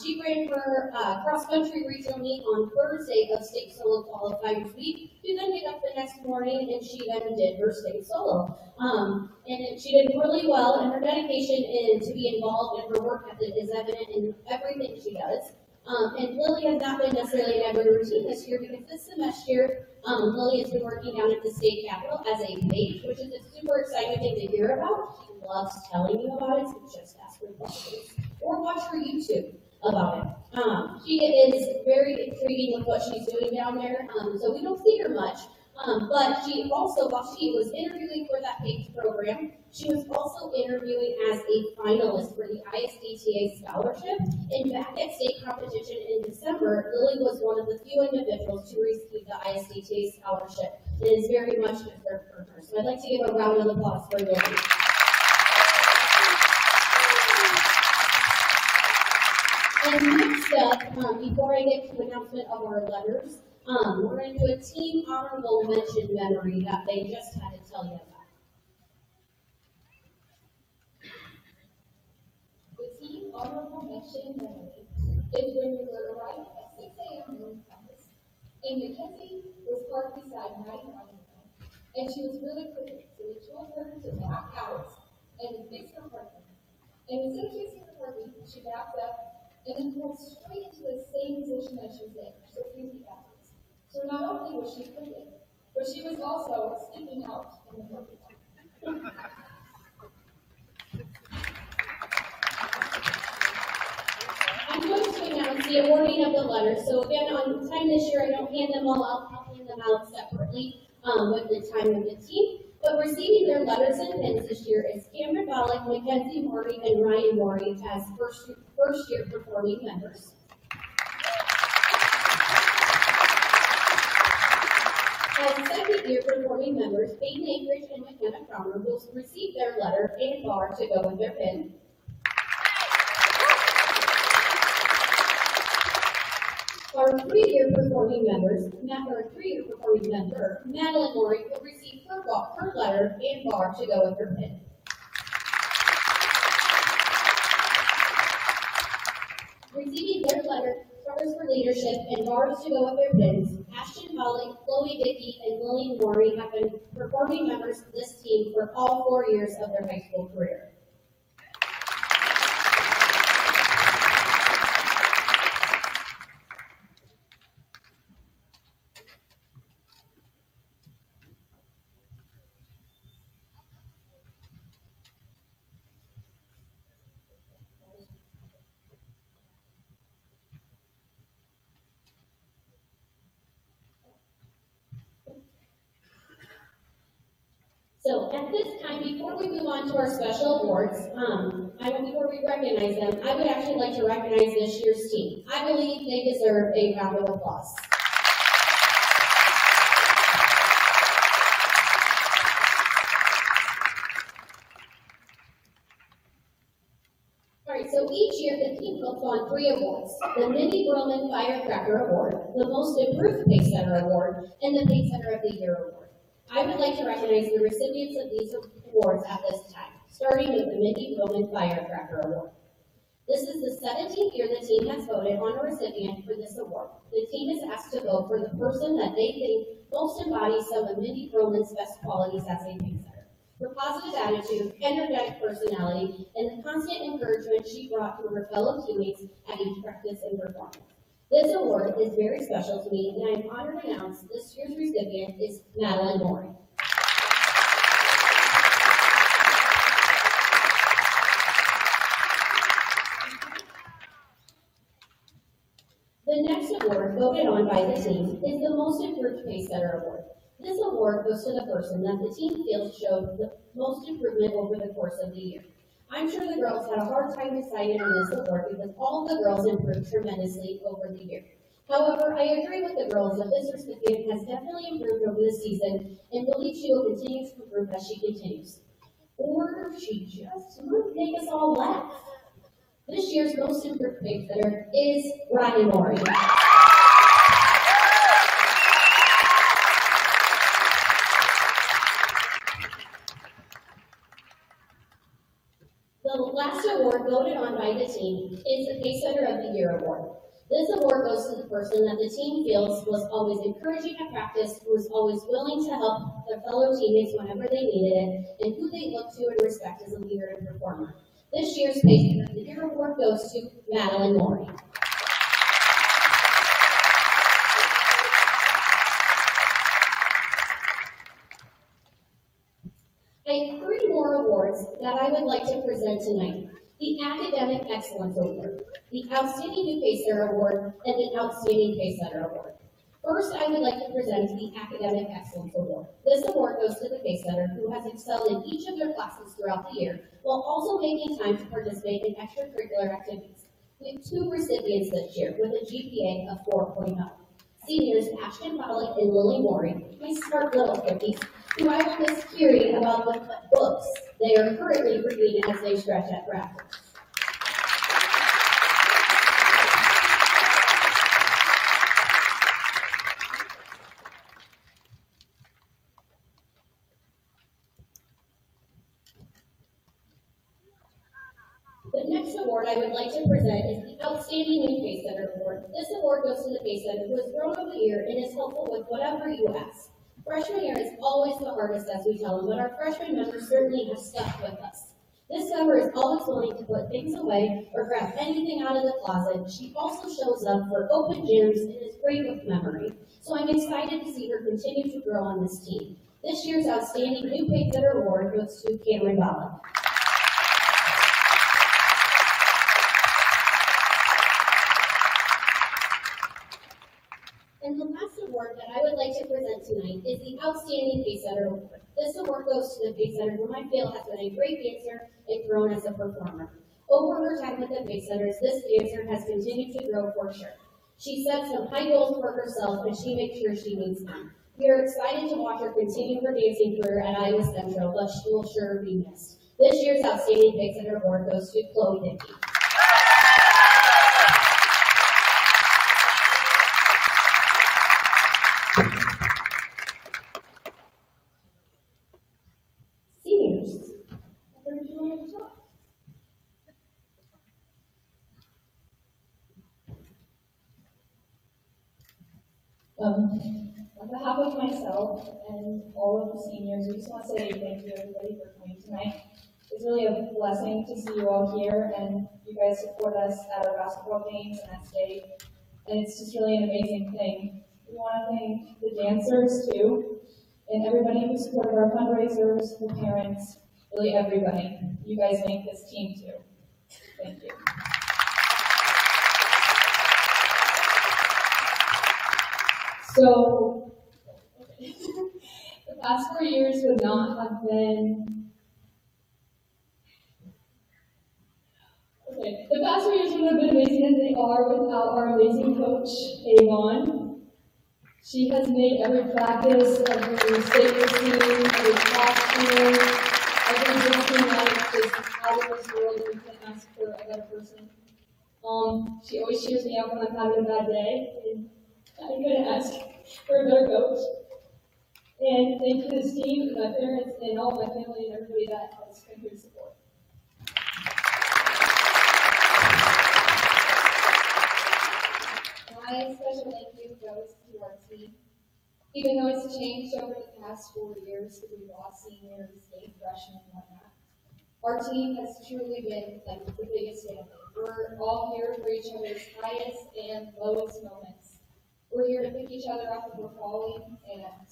She ran her cross-country regional meet on Thursday of state solo qualifiers week. She then get up the next morning and she then did her state solo. She did really well, and her dedication to be involved in her work ethic is evident in everything she does. And Lily has not been necessarily in every routine this year because this semester, Lily has been working down at the state capitol as a page, which is a super exciting thing to hear about. She loves telling you about it, so just ask her questions or watch her YouTube about it. She is very intriguing with what she's doing down there, so we don't see her much. But she also, while she was interviewing for that PAGE program, she was also interviewing as a finalist for the ISDTA scholarship. And back at state competition in December, Lily was one of the few individuals to receive the ISDTA scholarship. It is very much deserved for her. So I'd like to give a round of applause for Lily. And next up, before I get to the announcement of our letters, we're going to do a team honorable mention memory that they just had to tell you about. The team honorable mention memory is when we were arriving at 6 a.m. on campus, and Mackenzie was parked beside Maddie Washington, and she was really quick, so we told her to back out and fix her parking. And instead of fixing her parking, she backed up and then pulled straight into the same position that she was in, so 3 feet backwards. So not only was she quick, but she was also sticking out in the parking lot. I'm going to announce the awarding of the letters. So again, on time this year, I don't hand them all out. I'll hand them out separately with the time of the team. But receiving their letters and pins this year is Cameron Bollock, Mackenzie Maury, and Ryan Maury as first year performing members. As second-year performing members, Peyton Anchorage and McKenna Crowner will receive their letter and bar to go with their pin. Our three-year performing member, Madeline Maury, will receive her letter and bar to go with her pin. Receiving their letter, Stars for Leadership, and bars to go with their pins, Ashton Holly, Chloe Dickey, and Lillian Maury have been performing members of this team for all 4 years of their high school career. So at this time, before we move on to our special awards, before we recognize them, I would actually like to recognize this year's team. I believe they deserve a round of applause. All right, so each year the team votes on 3 awards: the Mindy Broman Firecracker Award, the Most Improved Pace Setter Award, and the Pace Setter of the Year Award. I would like to recognize the recipients of these awards at this time, starting with the Mindy Broman Firecracker Award. This is the 17th year the team has voted on a recipient for this award. The team is asked to vote for the person that they think most embodies some of Mindy Broman's best qualities as a pace setter. Her positive attitude, energetic personality, and the constant encouragement she brought to her fellow teammates at each practice and performance. This award is very special to me, and I am honored to announce this year's recipient is Madeline Maury. The next award voted on by the team is the Most Improved Pace Setter Award. This award goes to the person that the team feels showed the most improvement over the course of the year. I'm sure the girls had a hard time deciding on this award because all of the girls improved tremendously over the year. However, I agree with the girls that this recipient has definitely improved over the season and believe she will continue to improve as she continues. Or she just might make us all laugh. This year's Most Improved Pace Setter is Ryan Maury. award voted on by the team is the Pacesetter of the Year award. This award goes to the person that the team feels was always encouraging at practice, who was always willing to help their fellow teammates whenever they needed it, and who they look to and respect as a leader and performer. This year's Pacesetter of the Year award goes to Madeline Maury. I have 3 more awards that I would like to present tonight. The Academic Excellence Award, the Outstanding New Pacesetter Award, and the Outstanding Pacesetter Award. First, I would like to present the Academic Excellence Award. This award goes to the Pacesetter who has excelled in each of their classes throughout the year, while also making time to participate in extracurricular activities. We have 2 recipients this year with a GPA of 4.0. Seniors Ashton Pollock and Lily Maury, my smart little cookies, who I will miss hearing about the books they are currently reading as they stretch at practice. The next award I would like to present is the Outstanding New Pacesetter Award. This award goes to the Pacesetter who has grown over the year and is helpful with whatever you ask. Freshman year is always the hardest, as we tell them, but our freshman members certainly have stuck with us. This member is always willing to put things away or grab anything out of the closet. She also shows up for open gyms and is great with memory. So I'm excited to see her continue to grow on this team. This year's Outstanding New Pacesetter Award goes to Cameron Ballard. And the last award that I would like to present tonight is the Outstanding Pacesetter Award. This award goes to the Pacesetter whom I feel has been a great dancer and grown as a performer. Over her time with the Pacesetters, this dancer has continued to grow for sure. She sets some high goals for herself and she makes sure she meets them. We are excited to watch her continue her dancing career at Iowa Central, but she will sure be missed. This year's Outstanding Pacesetter Award goes to Chloe Dickey. Seniors, what do you want to talk? On behalf of myself and all of the seniors, we just want to say thank you everybody for coming tonight. It's really a blessing to see you all here, and you guys support us at our basketball games and at state, and it's just really an amazing thing. We want to thank the dancers too, and everybody who supported our fundraisers, the parents, really everybody. You guys make this team too. Thank you. So, the past 4 years would not have been, the past 4 years would have been amazing as they are without our amazing coach, Avon. She has made every practice, every state routine, every classroom, every drinking night just out of this world, and we couldn't ask for a better person. She always cheers me up when I'm having a bad day, and I couldn't ask for a better coach. And thank you to this team, and my parents, and all my family, and everybody that has come here to support. My special thank you goes to our team. Even though it's changed over the past 4 years, because we've lost seniors, state freshmen, and whatnot, our team has truly been like the biggest family. We're all here for each other's highest and lowest moments. We're here to pick each other up if we're falling and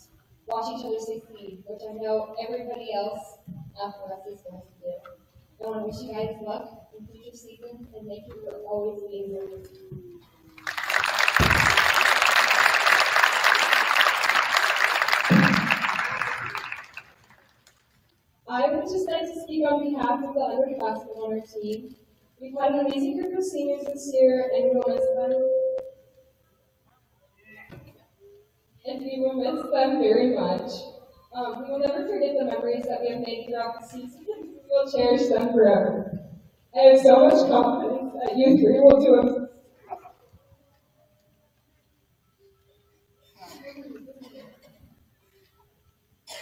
watch each other succeed, which I know everybody else after us is going to do. I want to wish you guys luck in future seasons and thank you for always being there with me. I would just like to speak on behalf of the underclassmen on our team. We've had an amazing group of seniors this year, and we will miss them. And we will miss them very much. We will never forget the memories that we have made throughout the season. We will cherish them forever. I have so much confidence that you three will do it.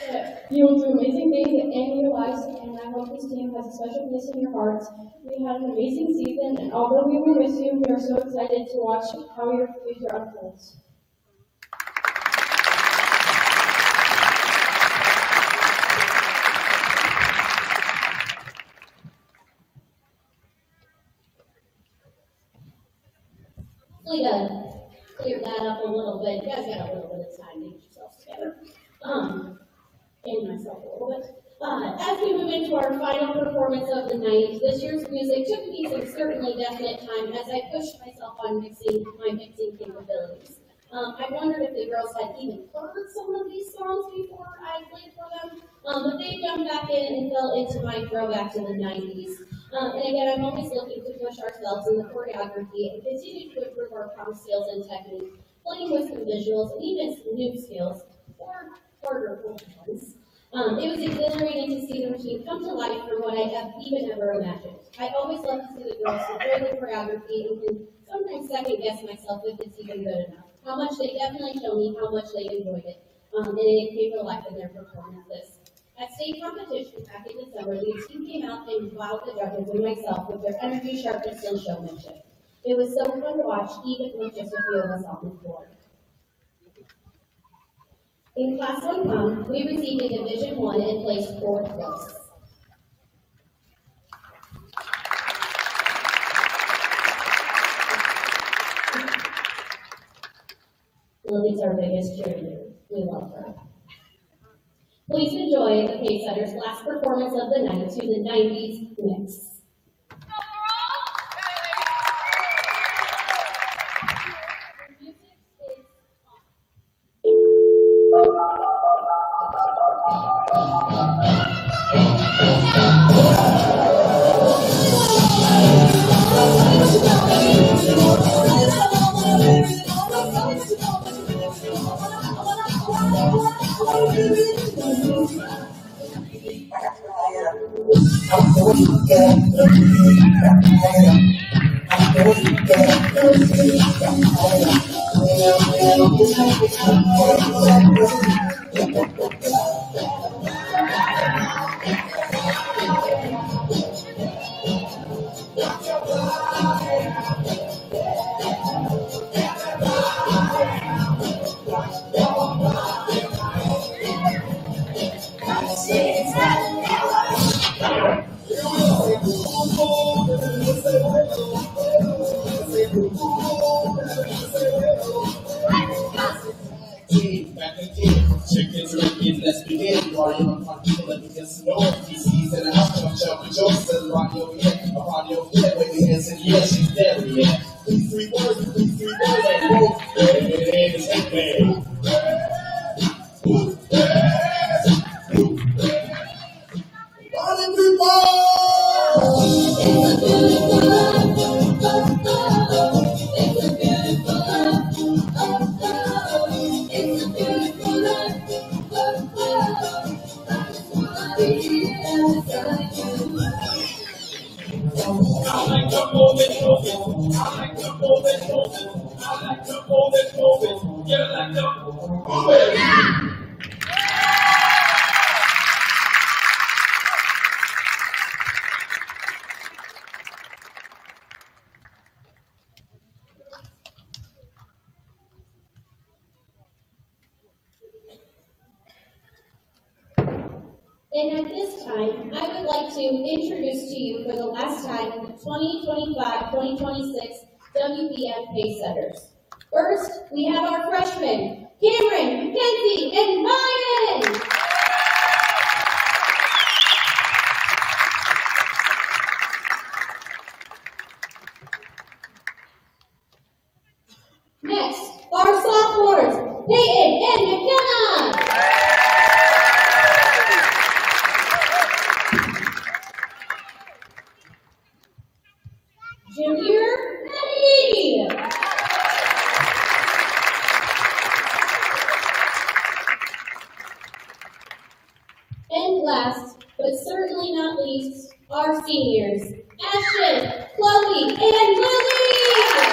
Yeah. You will do amazing things in your lives, and I hope this team has a special place in your hearts. We had an amazing season, and although we will miss you, we are so excited to watch how your future unfolds. Hopefully to clear that up a little bit. You guys got a little bit of time to get yourselves together. And myself a little bit. As we move into our final performance of the night, this year's music took me some certainly definite time as I pushed myself on my mixing capabilities. I wondered if the girls had even heard some of these songs before I played for them, but they jumped back in and fell into my throwback to the 90s. And again, I'm always looking to push ourselves in the choreography and continue to improve our prom skills and technique, playing with some visuals and even some new skills, or harder ones. It was exhilarating to see the routine come to life from what I have even ever imagined. I always love to see the girls enjoy the choreography and can sometimes second guess myself if it's even good enough. How much they definitely show me how much they enjoyed it, and it came to life in their performances. At state competition back in December, the team came out and wowed the judges and myself with their energy, sharpness, and showmanship. It was so fun to watch, even with just a few of us on the floor. In Class 1 prom, we received a Division I and placed 4th place. Lily's our biggest cheerleader. We love her. Please enjoy the Pacesetters' last performance of the night to the 90s mix. Chicken drinking, let's begin. Party on party, let me get some noise. DC's in the house, come jump with jokes. Let rock your head, a party your head. Wave your hands in the air, she's there, yeah. These three words, and boom. It's happening. Party And at this time, I would like to introduce to you for the last time the 2025-2026 WBM Pacesetters. First, we have our freshmen, Cameron, Mackenzie, and Ryan! Next, our sophomores, Peyton and McKenna! Junior, Maddie! And last, but certainly not least, our seniors, Ashton, Chloe, and Lily!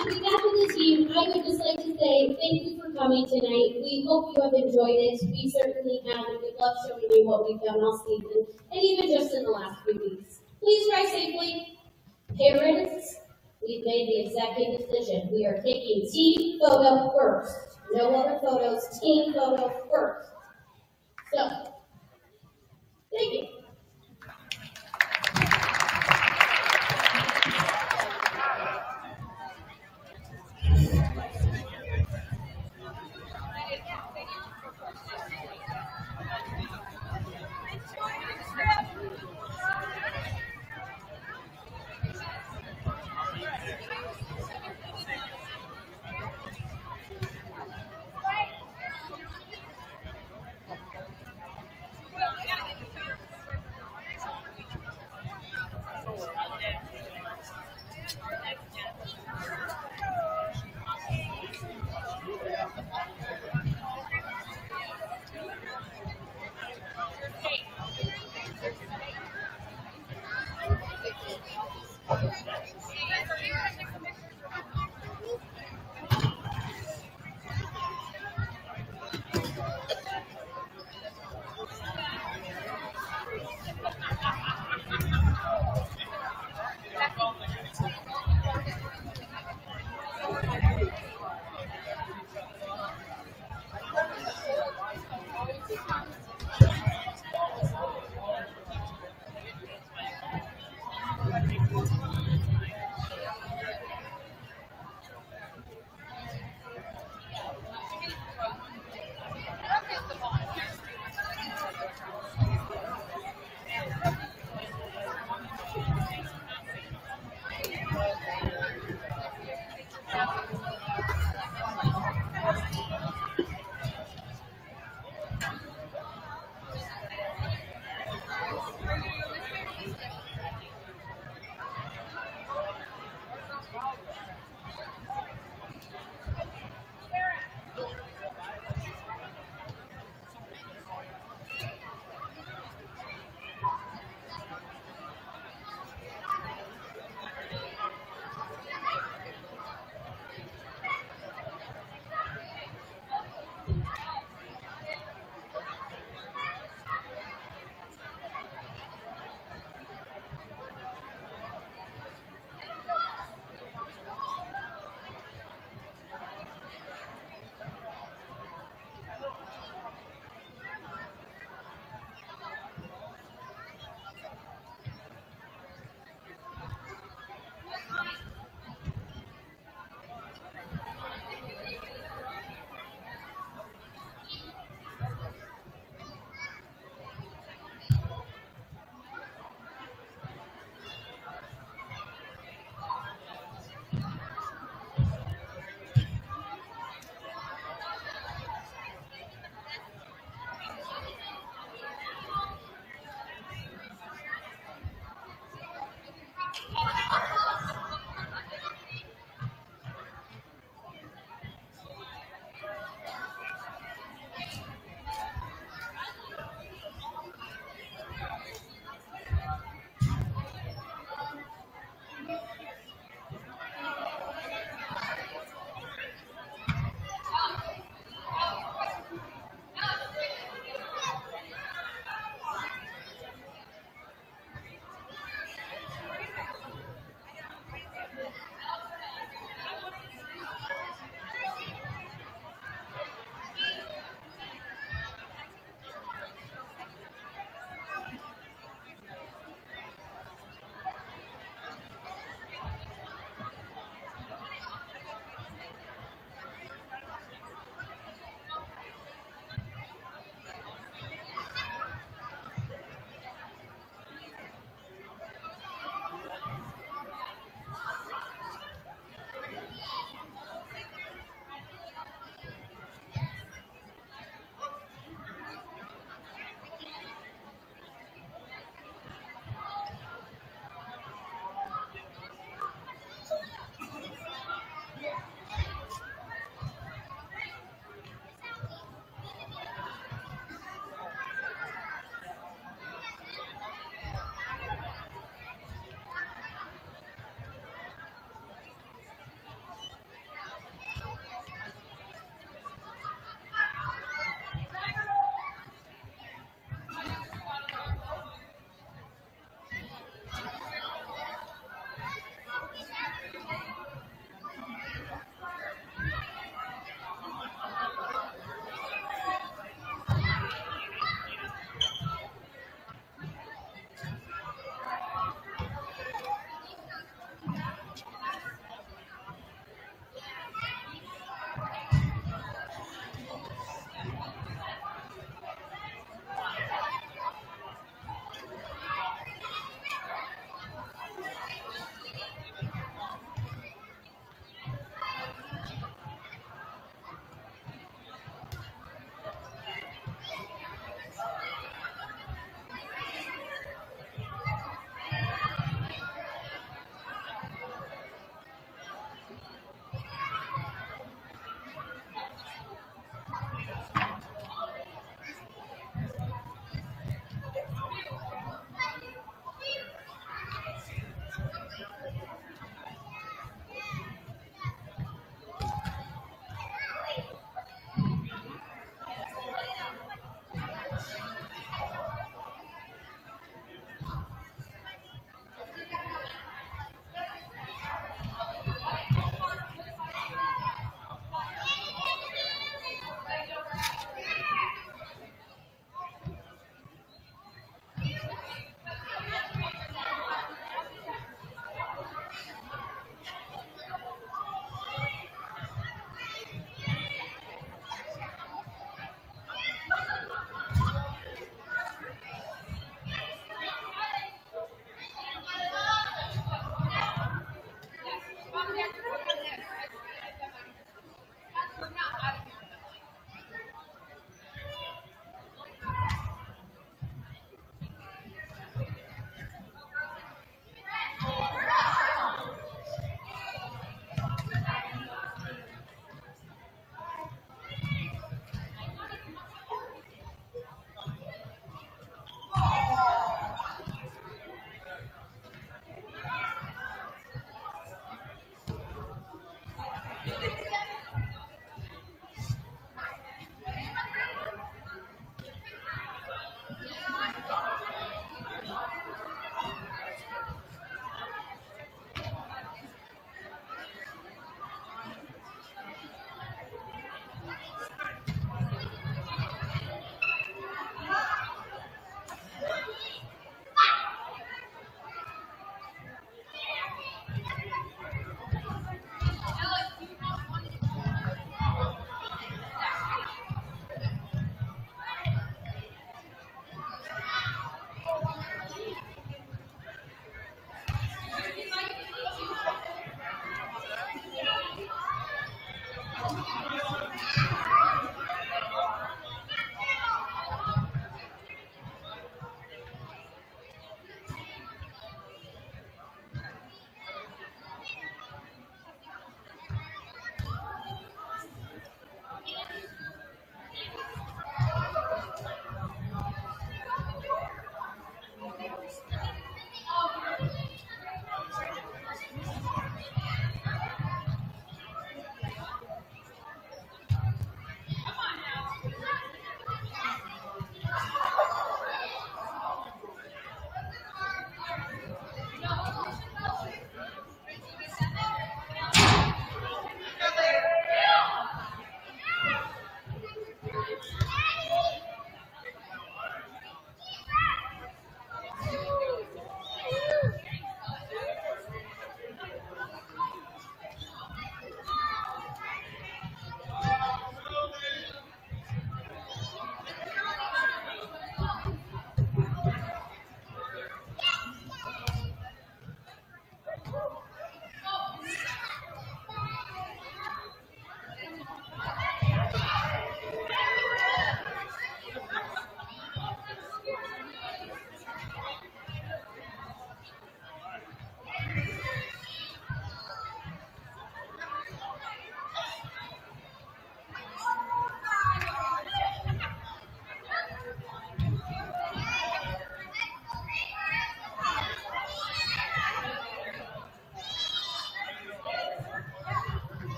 On behalf of the team, I would just like to say thank you for coming tonight. We hope you have enjoyed it. We certainly have, and we love showing you what we've done all season, and even just in the last few weeks. Please drive safely. Parents, we've made the executive decision. We are taking team photo first. No other photos, team photo first. So, thank you.